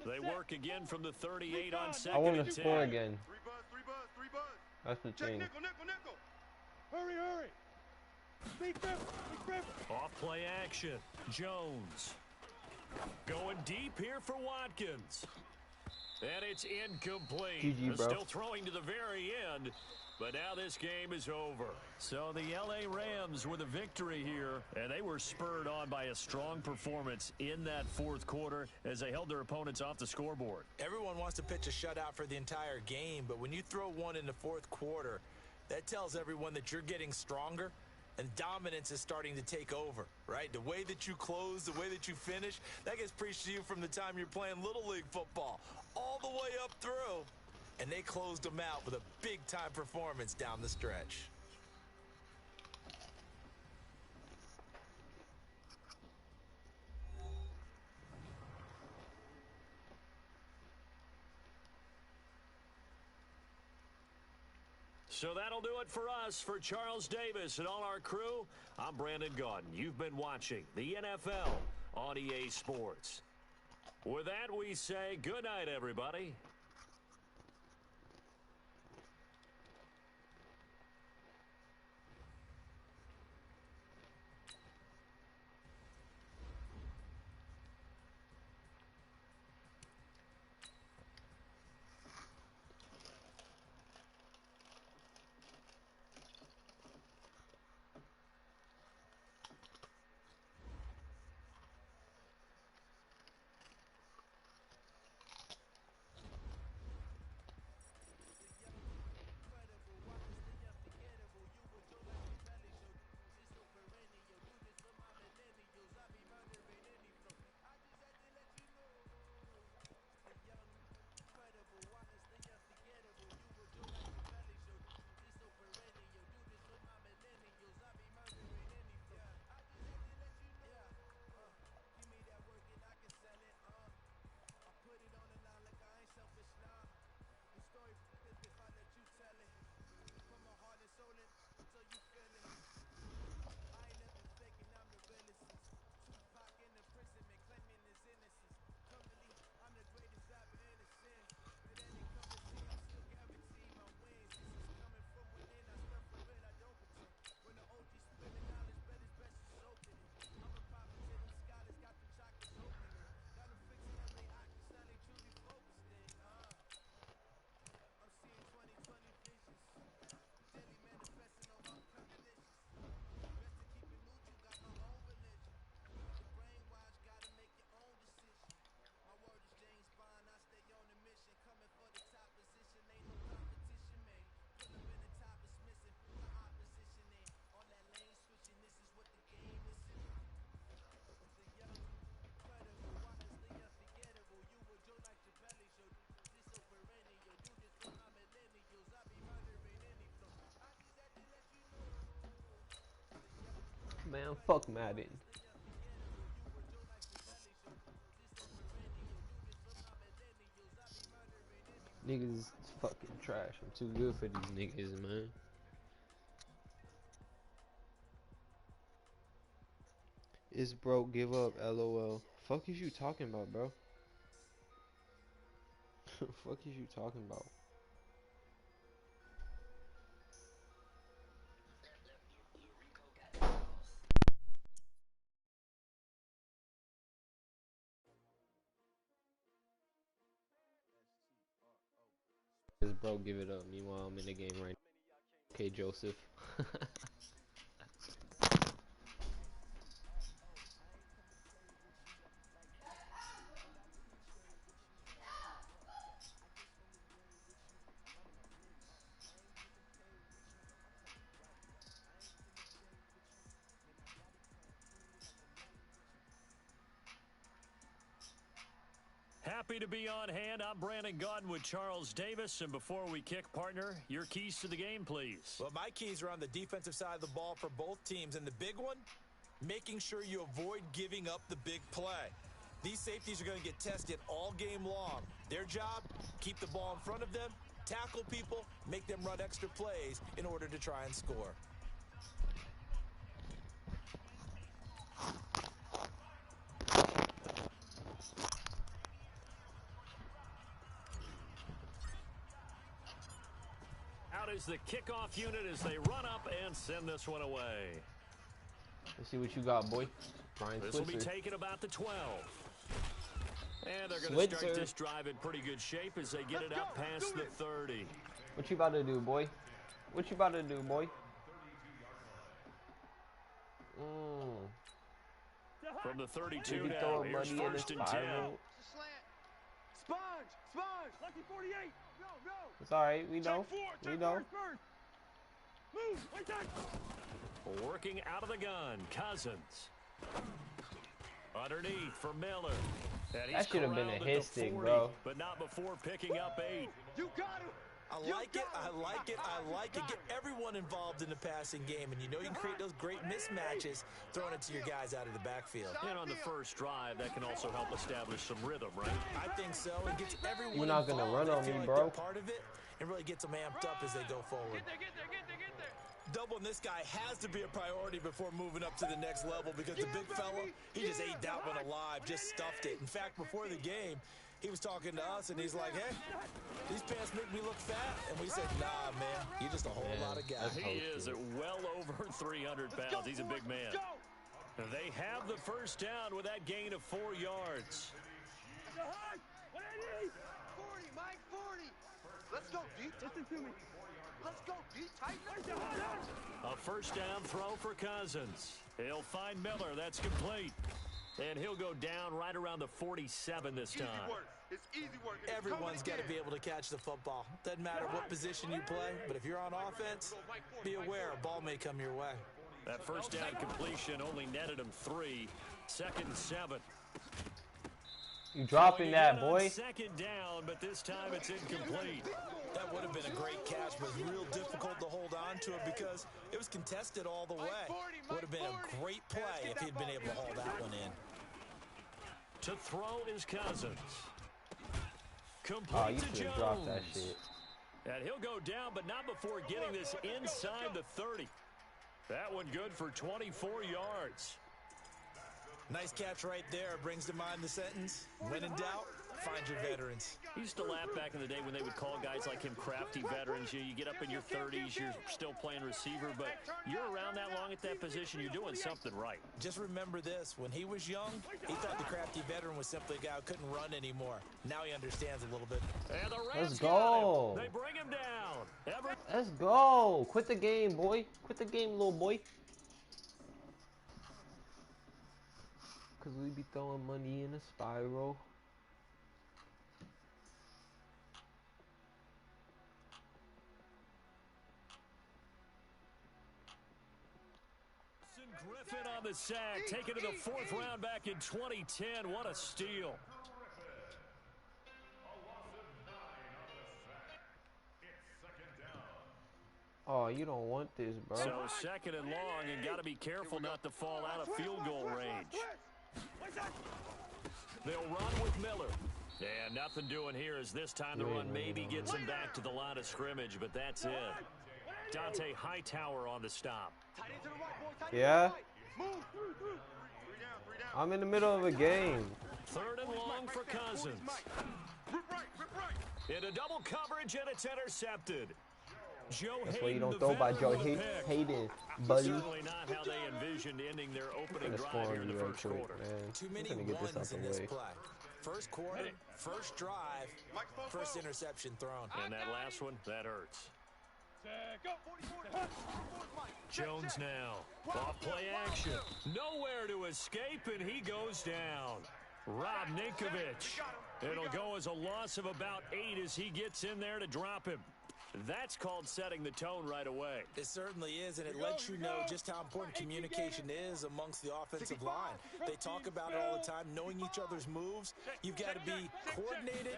They work again from the 38 on 2nd I want and to 10. score again. 3 buzz. That's the Check thing. nickel. Hurry. Big grip. Off play action. Jones. Going deep here for Watkins. And it's incomplete. GG, bro. Still throwing to the very end. But now this game is over. So the LA Rams with a victory here, and they were spurred on by a strong performance in that 4th quarter as they held their opponents off the scoreboard. Everyone wants to pitch a shutout for the entire game, but when you throw one in the 4th quarter, that tells everyone that you're getting stronger and dominance is starting to take over, right? The way that you close, the way that you finish, that gets preached to you from the time you're playing Little League football all the way up through. And they closed them out with a big-time performance down the stretch. So that'll do it for us. For Charles Davis and all our crew, I'm Brandon Gaudin. You've been watching the NFL on EA Sports. With that, we say good night, everybody. man. Fuck Madden. Niggas is fucking trash. I'm too good for these niggas, man. It's broke, give up, LOL. Fuck is you talking about, bro? Fuck is you talking about? It's broke, give it up. Meanwhile, I'm in the game right now. Okay, Joseph. Happy to be on hand. I'm Brandon Gaudin with Charles Davis. And before we kick, partner, your keys to the game, please. Well, my keys are on the defensive side of the ball for both teams. And the big one, making sure you avoid giving up the big play. These safeties are going to get tested all game long. Their job, keep the ball in front of them, tackle people, make them run extra plays in order to try and score. Out is the kickoff unit as they run up and send this one away. Let's see what you got, boy. Brian This Switzer. will be taken about the 12. And they're going to start this drive in pretty good shape as they get it up past the 30. What you about to do, boy? What you about to do, boy? From the 32 now, here's first and 10. Sponge! Lucky 48! Go, go! It's alright, we know. We know. Move! Right there! Working out of the gun, Cousins. Underneath for Miller. And That should have been a hit stick, bro. But not before picking up 8. You got him! I like it, I like it, I like it. Get everyone involved in the passing game, and you know you can create those great mismatches throwing it to your guys out of the backfield. And on the first drive, that can also help establish some rhythm, right? I think so. It gets everyone You're not gonna run on me, bro. Part of it, and really gets them amped up as they go forward. Get there! Doubling this guy has to be a priority before moving up to the next level because the big fella, he just ate that one alive, just stuffed it. In fact, before the game, he was talking to us, and he's like, hey, these pants make me look fat. And we said, nah, man, you're just a whole lot of guy. He is at well over 300 pounds. He's a big man. They have the first down with that gain of 4 yards. 40, Mike, 40. Let's go, D. Listen to me. Let's go, D. Tighten. A first down throw for Cousins. He'll find Miller. That's complete. And he'll go down right around the 47 this time. Easy work. It's easy work. Everyone's got to be able to catch the football. Doesn't matter what position you play, but if you're on offense, be aware a ball may come your way. That first down completion only netted him 3. Second and 7. You dropping that, boy. Second down, but this time it's incomplete. That would have been a great catch, but real difficult to hold on to it because it was contested all the way. Would have been a great play if he'd been able to haul that one in. To throw is Cousins. Complete Oh, you to should have Jones. dropped that shit. And he'll go down, but not before getting this inside the 30. That one good for 24 yards. Nice catch right there. Brings to mind the sentence, when in doubt, find your veterans. I used to laugh back in the day when they would call guys like him crafty veterans. You get up in your 30s, you're still playing receiver, but you're around that long at that position, you're doing something right. Just remember this. When he was young, he thought the crafty veteran was simply a guy who couldn't run anymore. Now he understands a little bit. And the Rams Let's got go. him. They bring him down. Let's go. Quit the game, boy. Quit the game, little boy. Because we be throwing money in a spiral. Griffin on the sack, taken to the 4th round back in 2010. What a steal. Oh, you don't want this, bro. So second and long, and got to be careful not to fall out of field goal range. They'll run with Miller. And nothing doing here as this time the run maybe gets him back to the line of scrimmage, but that's it. Dante Hightower on the stop. Yeah? I'm in the middle of a game. Third and long for Cousins. Into double coverage, and it's intercepted. Joe That's Hayden, why you don't the throw by Joe veteran, with a pick. Hayden, buddy. Certainly not how they envisioned ending their opening Let's drive score here in the you right first quick, quarter. man. Too many I'm gonna get this out ones the in this way. play. First quarter, first drive, first interception thrown. And that last one, that hurts. Jones now. Off play action. Nowhere to escape, and he goes down. Rob Ninkovich. It'll go as a loss of about 8 as he gets in there to drop him. That's called setting the tone right away. It certainly is, and it lets you know just how important communication is amongst the offensive line. They talk about it all the time, knowing each other's moves. You've got to be coordinated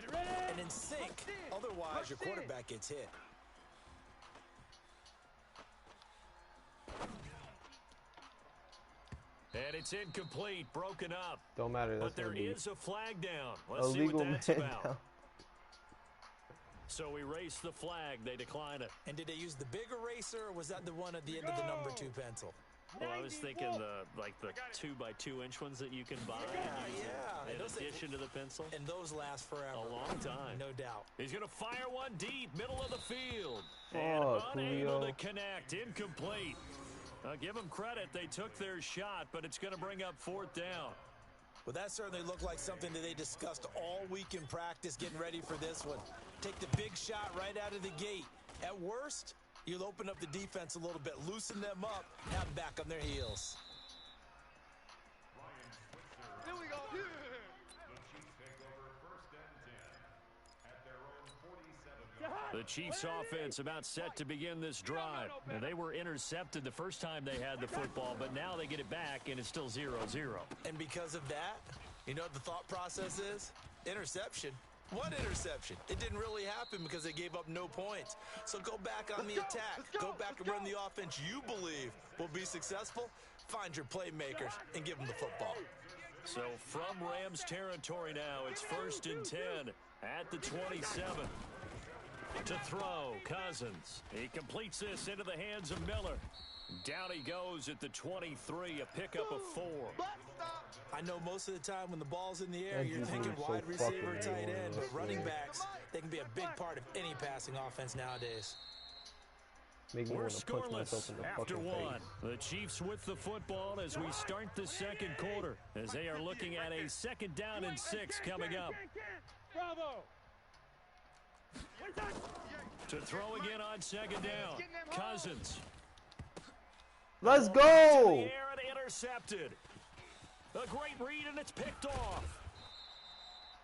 and in sync. Otherwise, your quarterback gets hit. And it's incomplete, broken up. Don't matter. But That's there gonna be is a flag down. Let's illegal see what that's man about. down. So we race the flag. They decline it. And did they use the big eraser, or was that the one at the end of the number 2 pencil? Well, I was thinking the 2x2-inch ones that you can buy. Yeah. In addition to the pencil. And those last forever. A long time. No doubt. He's going to fire one deep, middle of the field. Fuck, And unable Julio. to connect. Incomplete. Give them credit. They took their shot, but it's going to bring up 4th down. Well, that certainly looked like something that they discussed all week in practice, getting ready for this one. Take the big shot right out of the gate. At worst, you'll open up the defense a little bit, loosen them up, have them back on their heels. Here we go. The Chiefs offense about set to begin this drive. Now, they were intercepted the first time they had the football, but now they get it back, and it's still 0-0. And because of that, you know what the thought process is? Interception. What interception? It didn't really happen because they gave up no points. So go back on the attack. Go back and run the offense you believe will be successful. Find your playmakers and give them the football. So from Rams territory now, it's 1st and 10 at the 27. To throw, Cousins. He completes this into the hands of Miller. Down he goes at the 23, a pickup of 4. I know most of the time when the ball's in the air, That you're dude's thinking so wide receiver, fucking tight annoying, end, I but running swear. backs, they can be a big part of any passing offense nowadays. Make me We're want to punch myself scoreless in the after fucking one. face. The Chiefs with the football as we start the second quarter, as they are looking at a 2nd down and 6 coming up. Bravo. To throw again on 2nd down. Cousins. Let's To go! the air and intercepted. A great read, and it's picked off.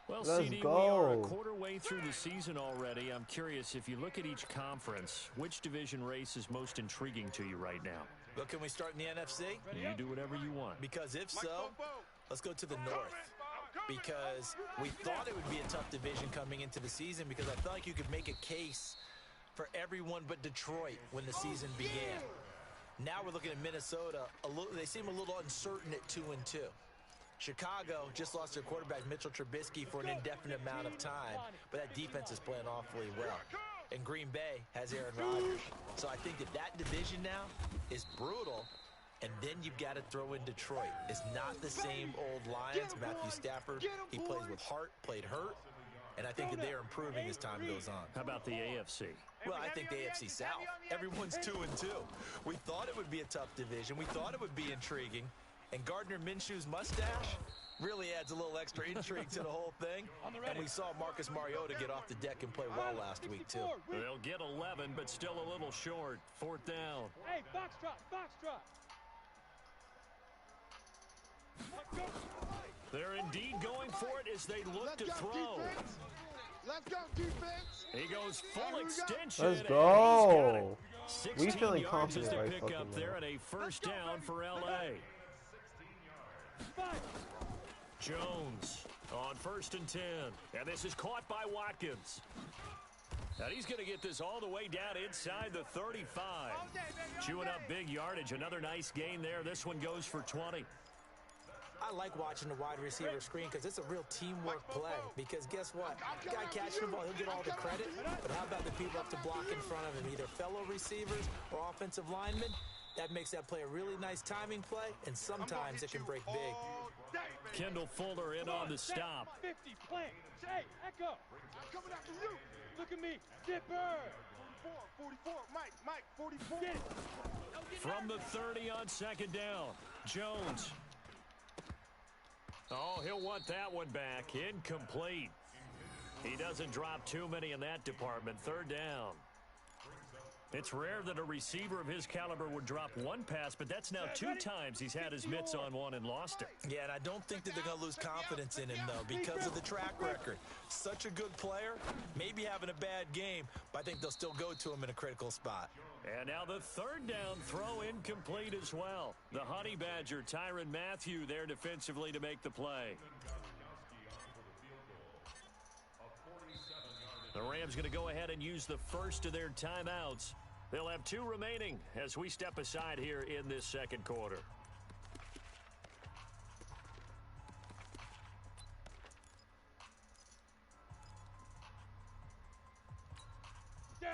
Well, Let's CD, we are a go. quarter way through the season already. I'm curious, if you look at each conference, which division race is most intriguing to you right now? But can we start in the NFC? You do whatever you want. Because if so, let's go to the north. Because we thought it would be a tough division coming into the season because I felt like you could make a case for everyone but Detroit when the season began. Now we're looking at Minnesota. They seem a little uncertain at 2-2. Chicago just lost their quarterback, Mitchell Trubisky, for an indefinite amount of time, but that defense is playing awfully well. And Green Bay has Aaron Rodgers. So I think that division now is brutal. And then you've got to throw in Detroit. It's not the same old Lions. Matthew Stafford, he plays with heart, played hurt. And I think that they're improving as time goes on. How about the AFC? Well, I think the AFC South. Everyone's 2-2. We thought it would be a tough division. We thought it would be intriguing. And Gardner Minshew's mustache really adds a little extra intrigue to the whole thing. And we saw Marcus Mariota get off the deck and play well last week, too. They'll get 11, but still a little short. 4th down. Hey, box drop, box drop. They're indeed going for it as they look to throw. Let's go, defense. He goes full extension. Let's and go. he's got it. We 16 feeling yards confident is the right pickup fucking there now. and a 1st down for LA. Jones on 1st and 10. And this is caught by Watkins. And he's going to get this all the way down inside the 35. Chewing up big yardage. Another nice gain there. This one goes for 20. I like watching the wide receiver screen because it's a real teamwork play. Because guess what? Guy catching the ball, he'll get all the credit. But how about the people up to block in front of him, either fellow receivers or offensive linemen? That makes that play a really nice timing play, and sometimes it can break big. Kendall Fuller in on the stop. 50, plant. Hey, echo. Coming after you. Look at me. Dipper. 44, Mike, 44. Get it. From the 30 on second down, Jones. Oh, he'll want that one back. Incomplete. He doesn't drop too many in that department. Third down. It's rare that a receiver of his caliber would drop one pass, but that's now 2 times he's had his mitts on one and lost it. Yeah, and I don't think that they're going to lose confidence in him, though, because of the track record. Such a good player, maybe having a bad game, but I think they'll still go to him in a critical spot. And now the third down throw incomplete as well. The Honey Badger, Tyrann Mathieu, there defensively to make the play. The Rams going to go ahead and use the first of their timeouts. They'll have 2 remaining as we step aside here in this second quarter.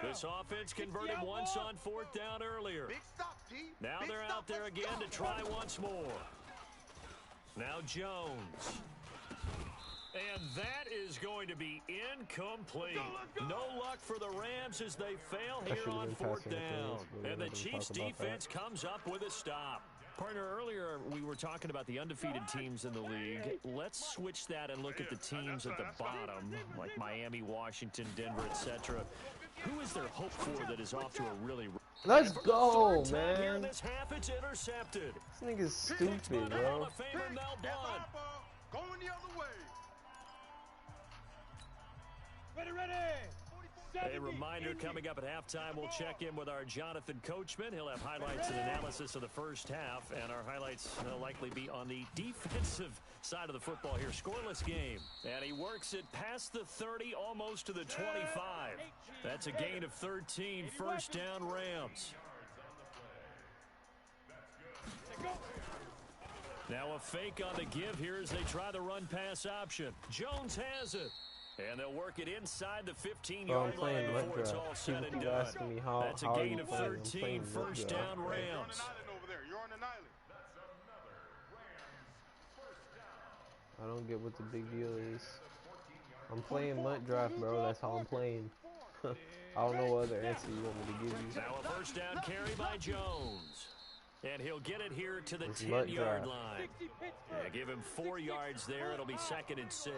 This offense converted once on 4th down earlier. Now they're out there again to try once more. Now Jones. And that is going to be incomplete. No luck for the Rams as they fail here on 4th down. And the Chiefs defense comes up with a stop. Partner, earlier we were talking about the undefeated teams in the league. Let's switch that and look at the teams at the bottom, like Miami, Washington, Denver, etc. Who is their hope for that is off to a really... Let's go, man. Here in this half, it's intercepted. This nigga's stupid, bro. Hall of Famer Mel Blount. Going the other way. Ready. A reminder coming up at halftime, we'll check in with our Jonathan Coachman. He'll have highlights and analysis of the first half, and our highlights will likely be on the defensive side of the football here. Scoreless game, and he works it past the 30, almost to the 25. That's a gain of 13, first down Rams. Now a fake on the give here as they try the run-pass option. Jones has it. And they'll work it inside the 15-yard line before it's all said and done. That's a gain of 13, first down Rams. I don't get what the big deal is. I'm playing MUT Draft, bro. That's how I'm playing. I don't know what other answer you want me to give you. Now a first down carry by Jones. And he'll get it here to the 10-yard line. Yeah, give him 4 yards there. It'll be 2nd and 6.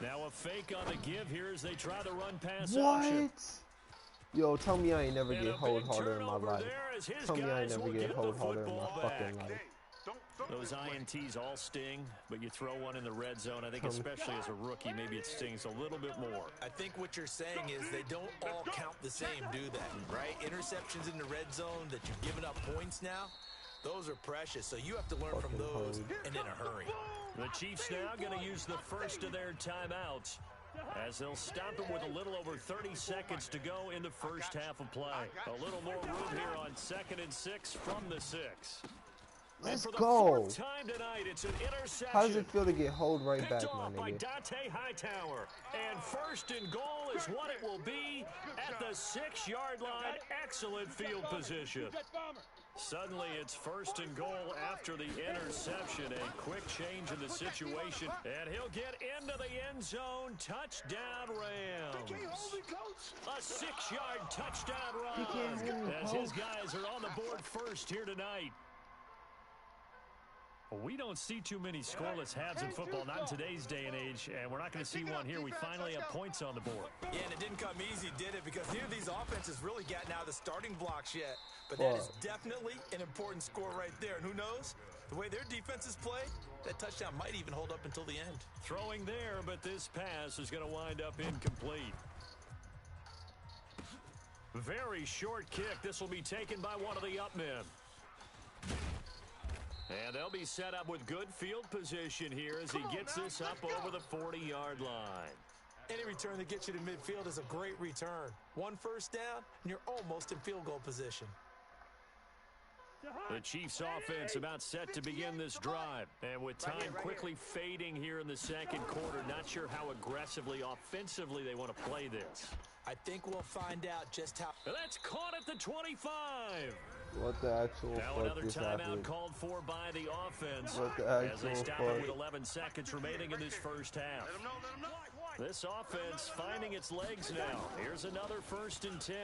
Now a fake on the give here as they try the run-pass option. Yo, tell me I ain't never get hold harder in my life. Tell me I ain't never get hold harder in my fucking life. Those INTs all sting, but you throw one in the red zone. I think especially as a rookie, maybe it stings a little bit more. I think what you're saying is they don't all count the same, do they? Right? Interceptions in the red zone that you've given up points now, those are precious. So you have to learn from those and in a hurry. The Chiefs now going to use the first of their timeouts as they'll stop it with a little over 30 seconds to go in the first half of play. A little more room here on 2nd and 6 from the 6. Let's and for the go. 4th time tonight, it's an interception. How does it feel to get hold right back, my Picked off by nigga? Dante Hightower. And first and goal is what it will be at the 6-yard line. Excellent field position. Suddenly, it's first and goal after the interception. A quick change in the situation. And he'll get into the end zone. Touchdown, Rams. A 6-yard touchdown run. As his guys are on the board first here tonight. We don't see too many scoreless halves in football, not in today's day and age, and we're not going to see one here. We finally have points on the board. Yeah, and it didn't come easy, did it? Because neither of these offenses really gotten out of the starting blocks yet. But that is definitely an important score right there. And who knows? The way their defenses play, that touchdown might even hold up until the end. Throwing there, but this pass is going to wind up incomplete. Very short kick. This will be taken by one of the up men. And they'll be set up with good field position here as he gets this up over the 40-yard line. Any return that gets you to midfield is a great return. 1 first down, and you're almost in field goal position. The Chiefs offense about set to begin this drive. And with time quickly fading here in the second quarter, not sure how aggressively, offensively they want to play this. I think we'll find out just how. That's caught at the 25. What the actual Now fuck another just timeout happened? called for by the offense What the as they actual stop it fuck? with 11 seconds remaining in this first half. Let him know. This offense finding its legs now. Here's another 1st and 10.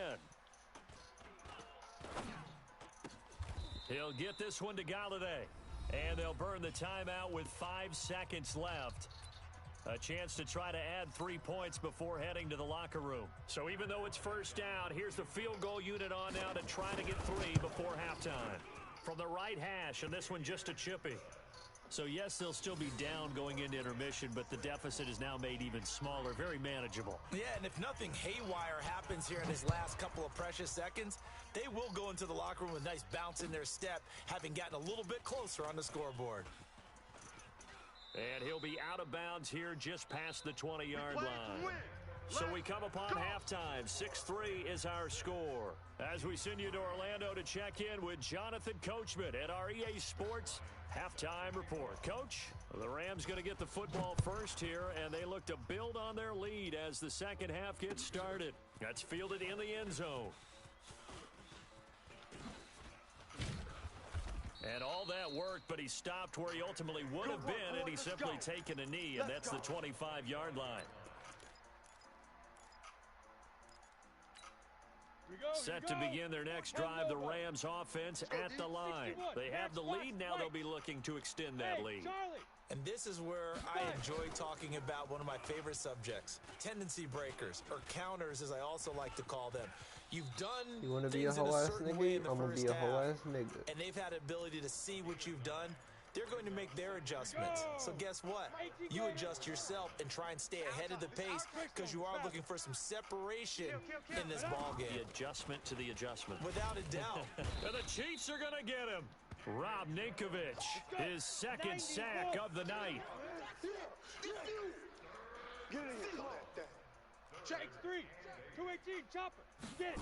He'll get this one to Galladay. And they'll burn the timeout with 5 seconds left. A chance to try to add 3 points before heading to the locker room. So even though it's first down, here's the field goal unit on now to try to get 3 before halftime. From the right hash, and this one just a chippy. So yes, they'll still be down going into intermission, but the deficit is now made even smaller, very manageable. Yeah, and if nothing haywire happens here in his last couple of precious seconds, they will go into the locker room with a nice bounce in their step, having gotten a little bit closer on the scoreboard. And he'll be out of bounds here just past the 20-yard line. So we come upon halftime. 6-3 is our score. As we send you to Orlando to check in with Jonathan Coachman at our EA Sports Halftime Report. Coach, the Rams going to get the football first here, and they look to build on their lead as the second half gets started. That's fielded in the end zone. And all that worked, but he stopped where he ultimately would have been, and he's simply taken a knee, and that's the 25-yard line. Set to begin their next drive, the Rams offense at the line. They have the lead, now they'll be looking to extend that lead. And this is where I enjoy talking about one of my favorite subjects, tendency breakers, or counters as I also like to call them. You've done You wanna be a things in hoe a ass certain way in nigga? the I'm gonna first be a half, hoe ass nigga. and they've had the ability to see what you've done. They're going to make their adjustments. So guess what? You adjust yourself and try and stay ahead of the pace because you are looking for some separation in this ball game. The adjustment to the adjustment. Without a doubt. And the Chiefs are going to get him. Rob Ninkovich, his second sack of the night. Get in here. Chase 3. 218. Chopper. Get it.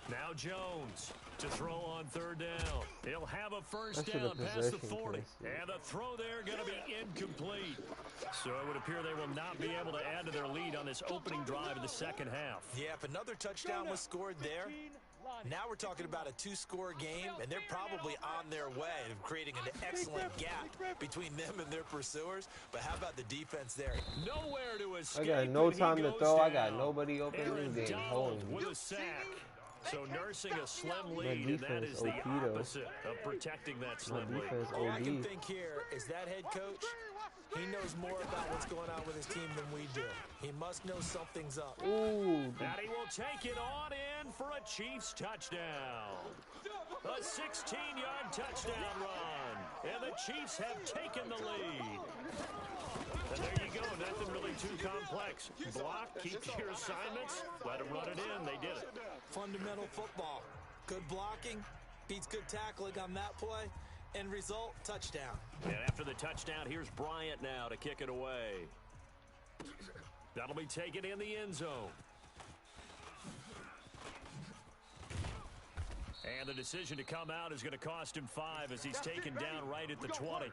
Now Jones to throw on 3rd down. He'll have a first That's for down the past the possession, 40. Casey. And the throw there going to be incomplete. So it would appear they will not be able to add to their lead on this opening drive of the second half. Yeah, if another touchdown was scored there, now we're talking about a 2-score game, and they're probably on their way of creating an excellent gap between them and their pursuers. But how about the defense there? Nowhere to I escape. got no and he time to goes throw. I got down. nobody open Aaron in this game. Donald Hold with me. a sack. So nursing a slim My lead, and that defense is the OP though. opposite of protecting that My slim lead. defense All I can OD. think here is that head coach, he knows more about what's going on with his team than we do. He must know something's up. Ooh, And he will take it on in for a Chiefs touchdown. A 16-yard touchdown run. And the Chiefs have taken the lead. And there you go. Nothing really too complex. Block, keep to your assignments, let them run it in. They did it. Fundamental football. Good blocking beats good tackling on that play. End result, touchdown. And after the touchdown, here's Bryant now to kick it away. That'll be taken in the end zone. And the decision to come out is going to cost him 5 as he's taken down right at the 20.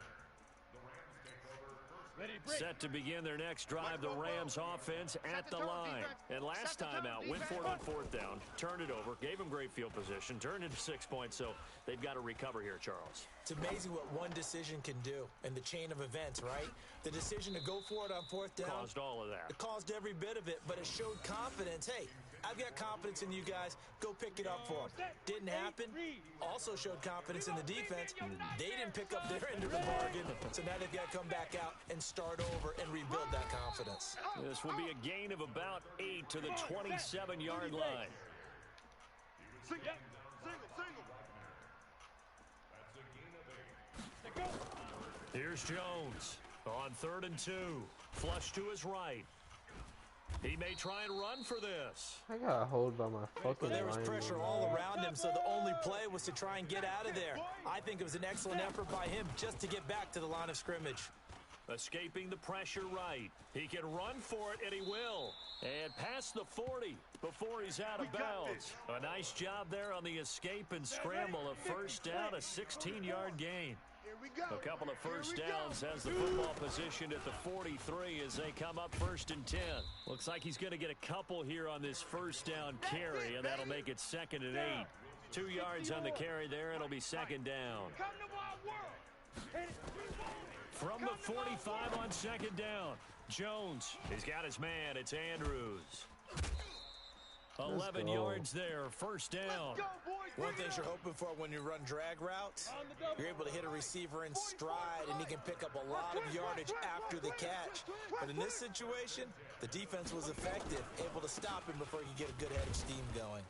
Set to begin their next drive, the Rams offense at the line. And last time out, went for it on 4th down, turned it over, gave them great field position, turned into 6 points, so they've got to recover here, Charles. It's amazing what one decision can do in the chain of events, right? The decision to go for it on 4th down. Caused all of that. It caused every bit of it, but it showed confidence. Hey, I've got confidence in you guys. Go pick it up for them. Didn't happen. Also showed confidence in the defense. They didn't pick up their end of the bargain, so now they've got to come back out and start over and rebuild that confidence. This will be a gain of about 8 to the 27-yard line. Single. Here's Jones on 3rd and 2. Flush to his right. He may try and run for this. I got hold by my fucking But there was lineman. pressure all around him, so the only play was to try and get out of there. I think it was an excellent effort by him just to get back to the line of scrimmage. Escaping the pressure right. He can run for it, and he will. And past the 40 before he's out of bounds. A nice job there on the escape and scramble. A first down, a 16-yard gain. A couple of first downs has the football positioned at the 43 as they come up 1st and 10. Looks like he's going to get a couple here on this first down carry, and that'll make it 2nd and 8. 2 yards on the carry there. It'll be 2nd down. From the 45 on 2nd down, Jones. He's got his man. It's Andrews. 11 yards there, first down. One thing you're hoping for when you run drag routes, you're able to hit a receiver in stride, and he can pick up a lot of yardage after the catch. But in this situation, the defense was effective, able to stop him before he could get a good head of steam going.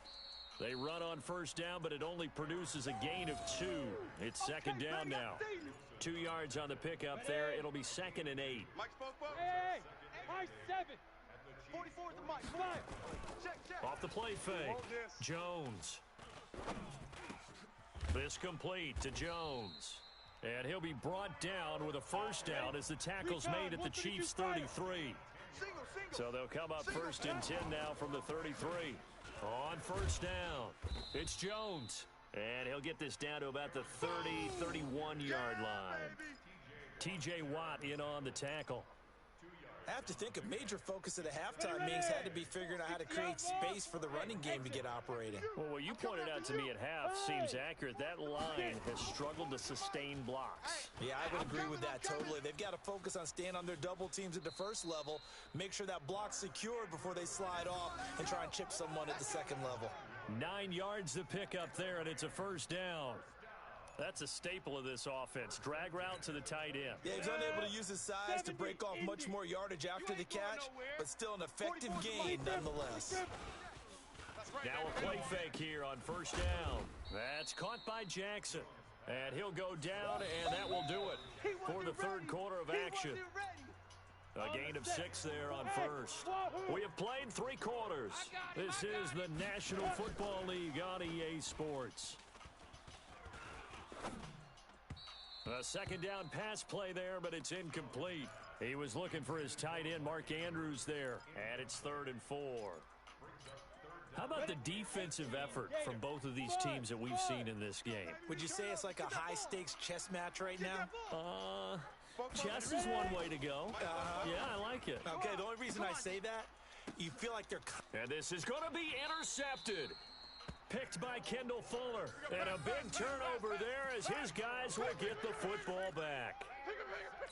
They run on first down, but it only produces a gain of 2. It's 2nd down now. 2 yards on the pickup there. It'll be 2nd and 8. Hey, Mike 7. 44 to Mike 5. Check. Off the play fake. Jones. This complete to Jones. And he'll be brought down with a first down as the tackle's made at the Chiefs' 33. So they'll come up 1st and 10 now from the 33. On first down, it's Jones. And he'll get this down to about the 30, 31-yard line. T.J. Watt in on the tackle. I have to think a major focus at the halftime means had to be figuring out how to create space for the running game to get operating. Well, what you pointed out to me at half seems accurate. That line has struggled to sustain blocks. Yeah, I would agree with that totally. They've got to focus on staying on their double teams at the first level, make sure that block's secured before they slide off and try and chip someone at the second level. 9 yards to pick up there, and it's a first down. That's a staple of this offense. Drag route to the tight end. Yeah, he's unable to use his size to break off much more yardage after the catch, but still an effective gain nonetheless. Now a play fake here on first down. That's caught by Jackson. And he'll go down, and that will do it for the third quarter of action. A gain of 6 there on first. We have played 3 quarters. This is the National Football League on EA Sports. A second down pass play there, but it's incomplete. He was looking for his tight end, Mark Andrews, there. And it's 3rd and 4. How about the defensive effort from both of these teams that we've seen in this game? Would you say it's like a high-stakes chess match right now? Chess is one way to go. Yeah, I like it. Okay, the only reason I say that, you feel like they're... And this is going to be intercepted. Picked by Kendall Fuller. And a big turnover there as his guys will get the football back.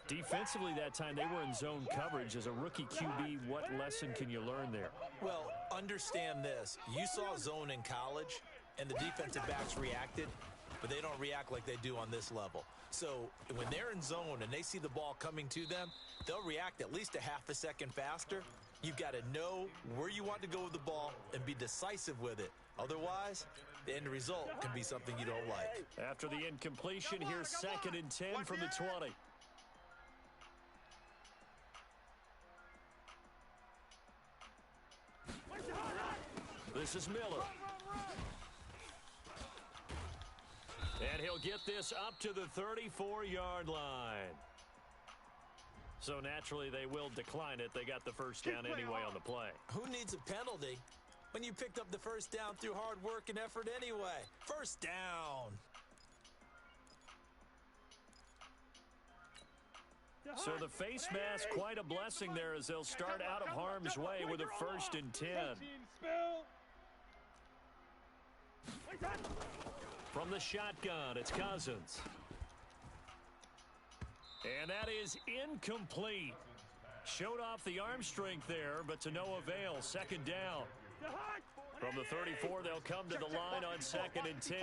Defensively that time, they were in zone coverage. As a rookie QB, what lesson can you learn there? Well, understand this. You saw zone in college, and the defensive backs reacted, but they don't react like they do on this level. So when they're in zone and they see the ball coming to them, they'll react at least a half a second faster. You've got to know where you want to go with the ball and be decisive with it. Otherwise, the end result can be something you don't like. After the incompletion, here's 2nd and 10 from the 20. This is Miller. And he'll get this up to the 34-yard line. So naturally, they will decline it. They got the first down anyway on the play. Who needs a penalty when you picked up the first down through hard work and effort anyway? First down. So the face mask, quite a blessing there as they'll start out of harm's way with a 1st and 10. From the shotgun, it's Cousins. And that is incomplete. Showed off the arm strength there, but to no avail. 2nd down. From the 34, they'll come to the line on 2nd and 10.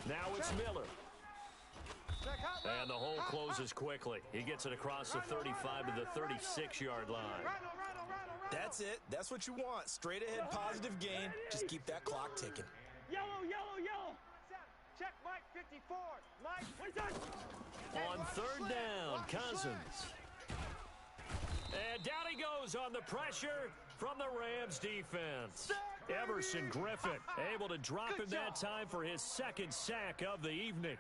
Now it's Miller. And the hole closes quickly. He gets it across the 35 to the 36-yard line. That's it. That's what you want. Straight ahead, positive gain. Just keep that clock ticking. Yellow. Check Mike 54. Mike. On 3rd down, Cousins. And down he goes on the pressure from the Rams defense. Everson Griffin able to drop him that time for his second sack of the evening.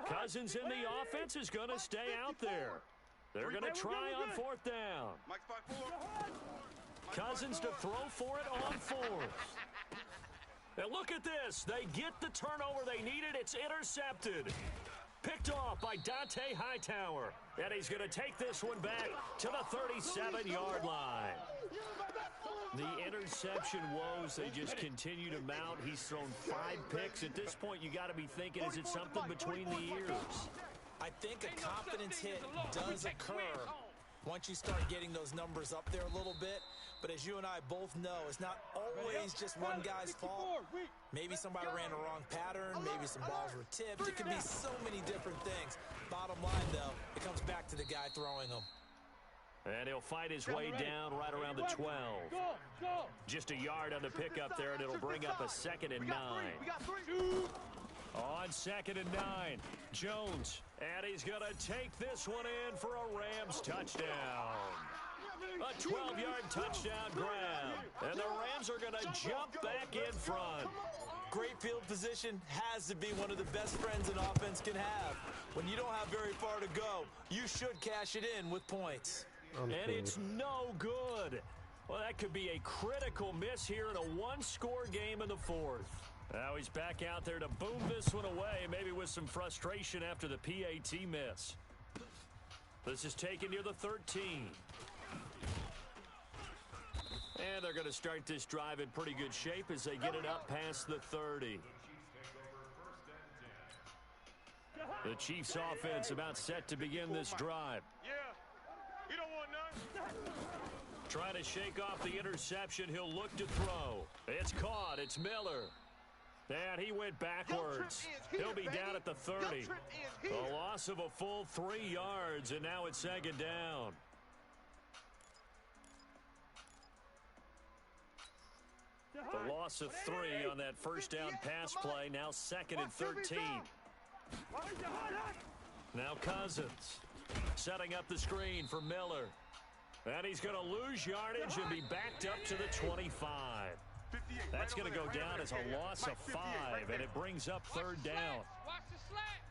Cousins in the offense is going to stay out there. They're going to try on fourth down. Cousins to throw for it on fourth. And look at this. They get the turnover they needed. It's intercepted. Picked off by Dante Hightower. And he's going to take this one back to the 37-yard line. The interception woes, they just continue to mount. He's thrown 5 picks. At this point, you got to be thinking, is it something between the ears? I think a confidence hit does occur once you start getting those numbers up there a little bit. But as you and I both know, it's not always just one guy's fault. Maybe somebody ran a wrong pattern. Maybe some balls were tipped. It could be so many different things. Bottom line, though, it comes back to the guy throwing them. And he'll fight his way down right around the 12. Just a yard on the pickup there, and it'll bring up a 2nd and 9. On 2nd and 9, Jones. And he's going to take this one in for a Rams touchdown. A 12-yard touchdown grab. And the Rams are going to jump back in front. Great field position has to be one of the best friends an offense can have. When you don't have very far to go, you should cash it in with points. And it's no good. Well, that could be a critical miss here in a one-score game in the fourth. Now he's back out there to boom this one away, maybe with some frustration after the PAT miss. This is taken near the 13. And they're going to start this drive in pretty good shape as they get it up past the 30. The Chiefs offense about set to begin this drive. Yeah, you don't want none. Trying to shake off the interception. He'll look to throw. It's caught. It's Miller. And he went backwards. He'll be down at the 30. A loss of a full 3 yards, and now it's 2nd down. The loss of 3 on that first down pass play. Now 2nd and 13. Now Cousins setting up the screen for Miller. And he's going to lose yardage and be backed up to the 25. That's going to go down as a loss of 5, and it brings up 3rd down. Watch the slack.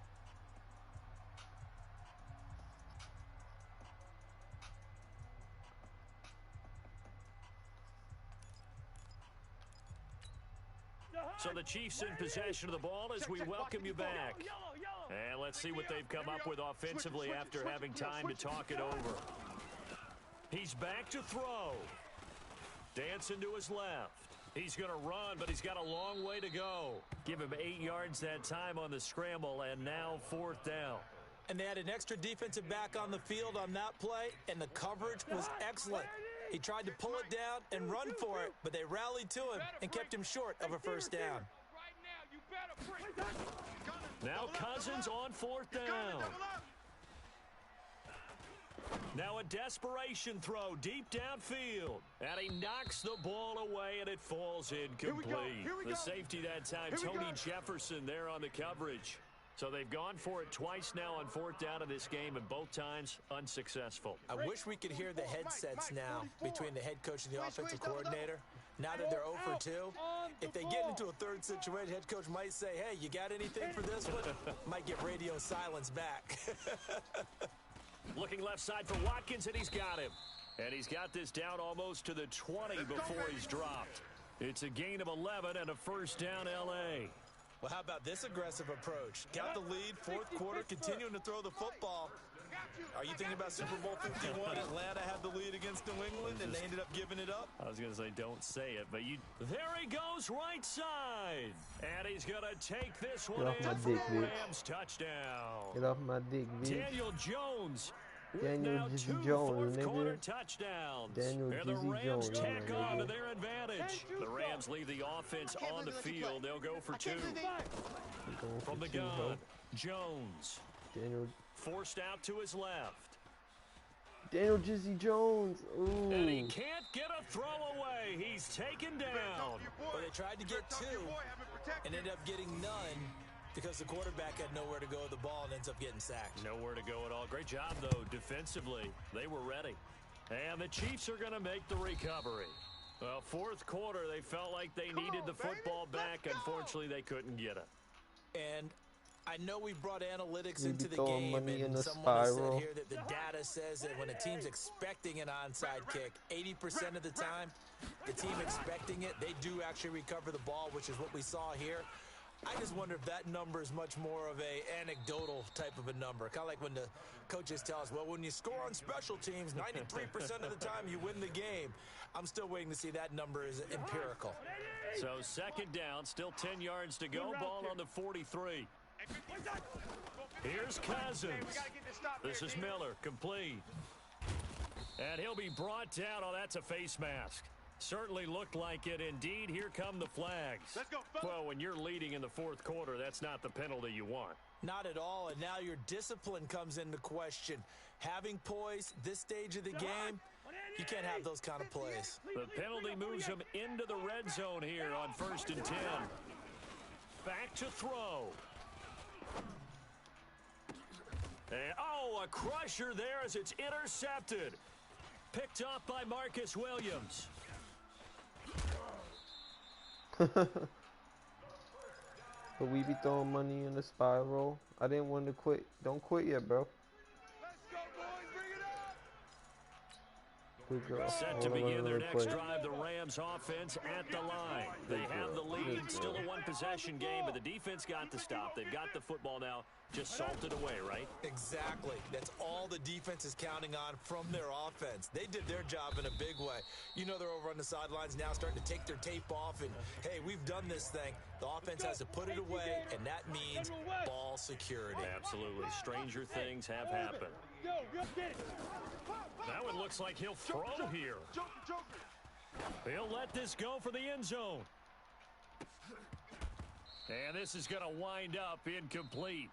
So the Chiefs in possession of the ball as we welcome you back. And let's see what they've come up with offensively after having time to talk it over. He's back to throw. Dancing to his left. He's going to run, but he's got a long way to go. Give him 8 yards that time on the scramble, and now 4th down. And they had an extra defensive back on the field on that play, and the coverage was excellent. He tried to pull it down and run for it, but they rallied to him and kept him short of a first down. Now Cousins on 4th down. Now a desperation throw deep downfield. And he knocks the ball away, and it falls incomplete. The safety that time, Tony Jefferson there on the coverage. So they've gone for it twice now on 4th down in this game, and both times unsuccessful. I wish we could hear the headsets now between the head coach and the offensive coordinator. Now that they're 0 for 2, if they get into a third situation, head coach might say, hey, you got anything for this one? Might get radio silence back. Looking left side for Watkins, and he's got him. And he's got this down almost to the 20 before he's dropped. It's a gain of 11 and a first down L.A. Well, how about this aggressive approach? Got the lead, 4th quarter, continuing to throw the football. Are you thinking about Super Bowl 51? Atlanta had the lead against New England, and they ended up giving it up? I was going to say, don't say it, but you... There he goes, right side. And he's going to take this one in for a Rams touchdown. Get off my dick, bitch. Daniel Jones. Daniel now Jizzy 2 Jones, fourth-quarter nigga. touchdowns. Daniel and the Jizzy Rams Jones, tack nigga. on to their advantage. The Rams leave the offense on the field. They'll go for 2. From the gun, Jones. Daniel. Forced out to his left. Daniel Jizzy Jones. Ooh. And he can't get a throw away. He's taken down. Well, they tried to get 2 and ended up getting none. because the quarterback had nowhere to go with the ball and ends up getting sacked. Nowhere to go at all. Great job, though, defensively. They were ready. And the Chiefs are going to make the recovery. Well, fourth quarter, they felt like they needed the football back. Unfortunately, they couldn't get it. And I know we brought analytics We into be the throwing game, money in and the someone has said spiral. here that the data says that when a team's expecting an onside kick, 80% of the time, the team expecting it, they do actually recover the ball, which is what we saw here. I just wonder if that number is much more of a anecdotal type of a number. Kind of like when the coaches tell us, well, when you score on special teams, 93% of the time you win the game. I'm still waiting to see that number is empirical. So second down, still 10 yards to go. Ball on the 43. Here's Cousins. This is Miller, complete. And he'll be brought down. Oh, that's a face mask. Certainly looked like it. Indeed, here come the flags. Let's go, fellas. Well, when you're leading in the fourth quarter, that's not the penalty you want. Not at all, and now your discipline comes into question. Having poise this stage of the game, you can't have those kind of plays. The penalty moves him into the red zone here on 1st and 10. Back to throw. And, oh, a crusher there as it's intercepted. Picked off by Marcus Williams. But we be throwing money in the spiral. I didn't want to quit. Don't quit yet, bro. Good girl. Set to begin their next drive, the Rams offense at the line. They have the lead, still a one-possession game, but the defense got the stop. They've got the football now, just salted away, right? Exactly. That's all the defense is counting on from their offense. They did their job in a big way. You know they're over on the sidelines now starting to take their tape off, and, hey, we've done this thing. The offense has to put it away, and that means ball security. Absolutely. Stranger things have happened. That one looks like he'll throw here. He'll let this go for the end zone. And this is going to wind up incomplete.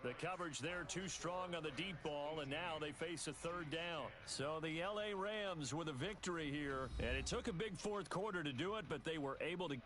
The coverage there too strong on the deep ball, and now they face a third down. So the L.A. Rams with a victory here, and it took a big fourth quarter to do it, but they were able to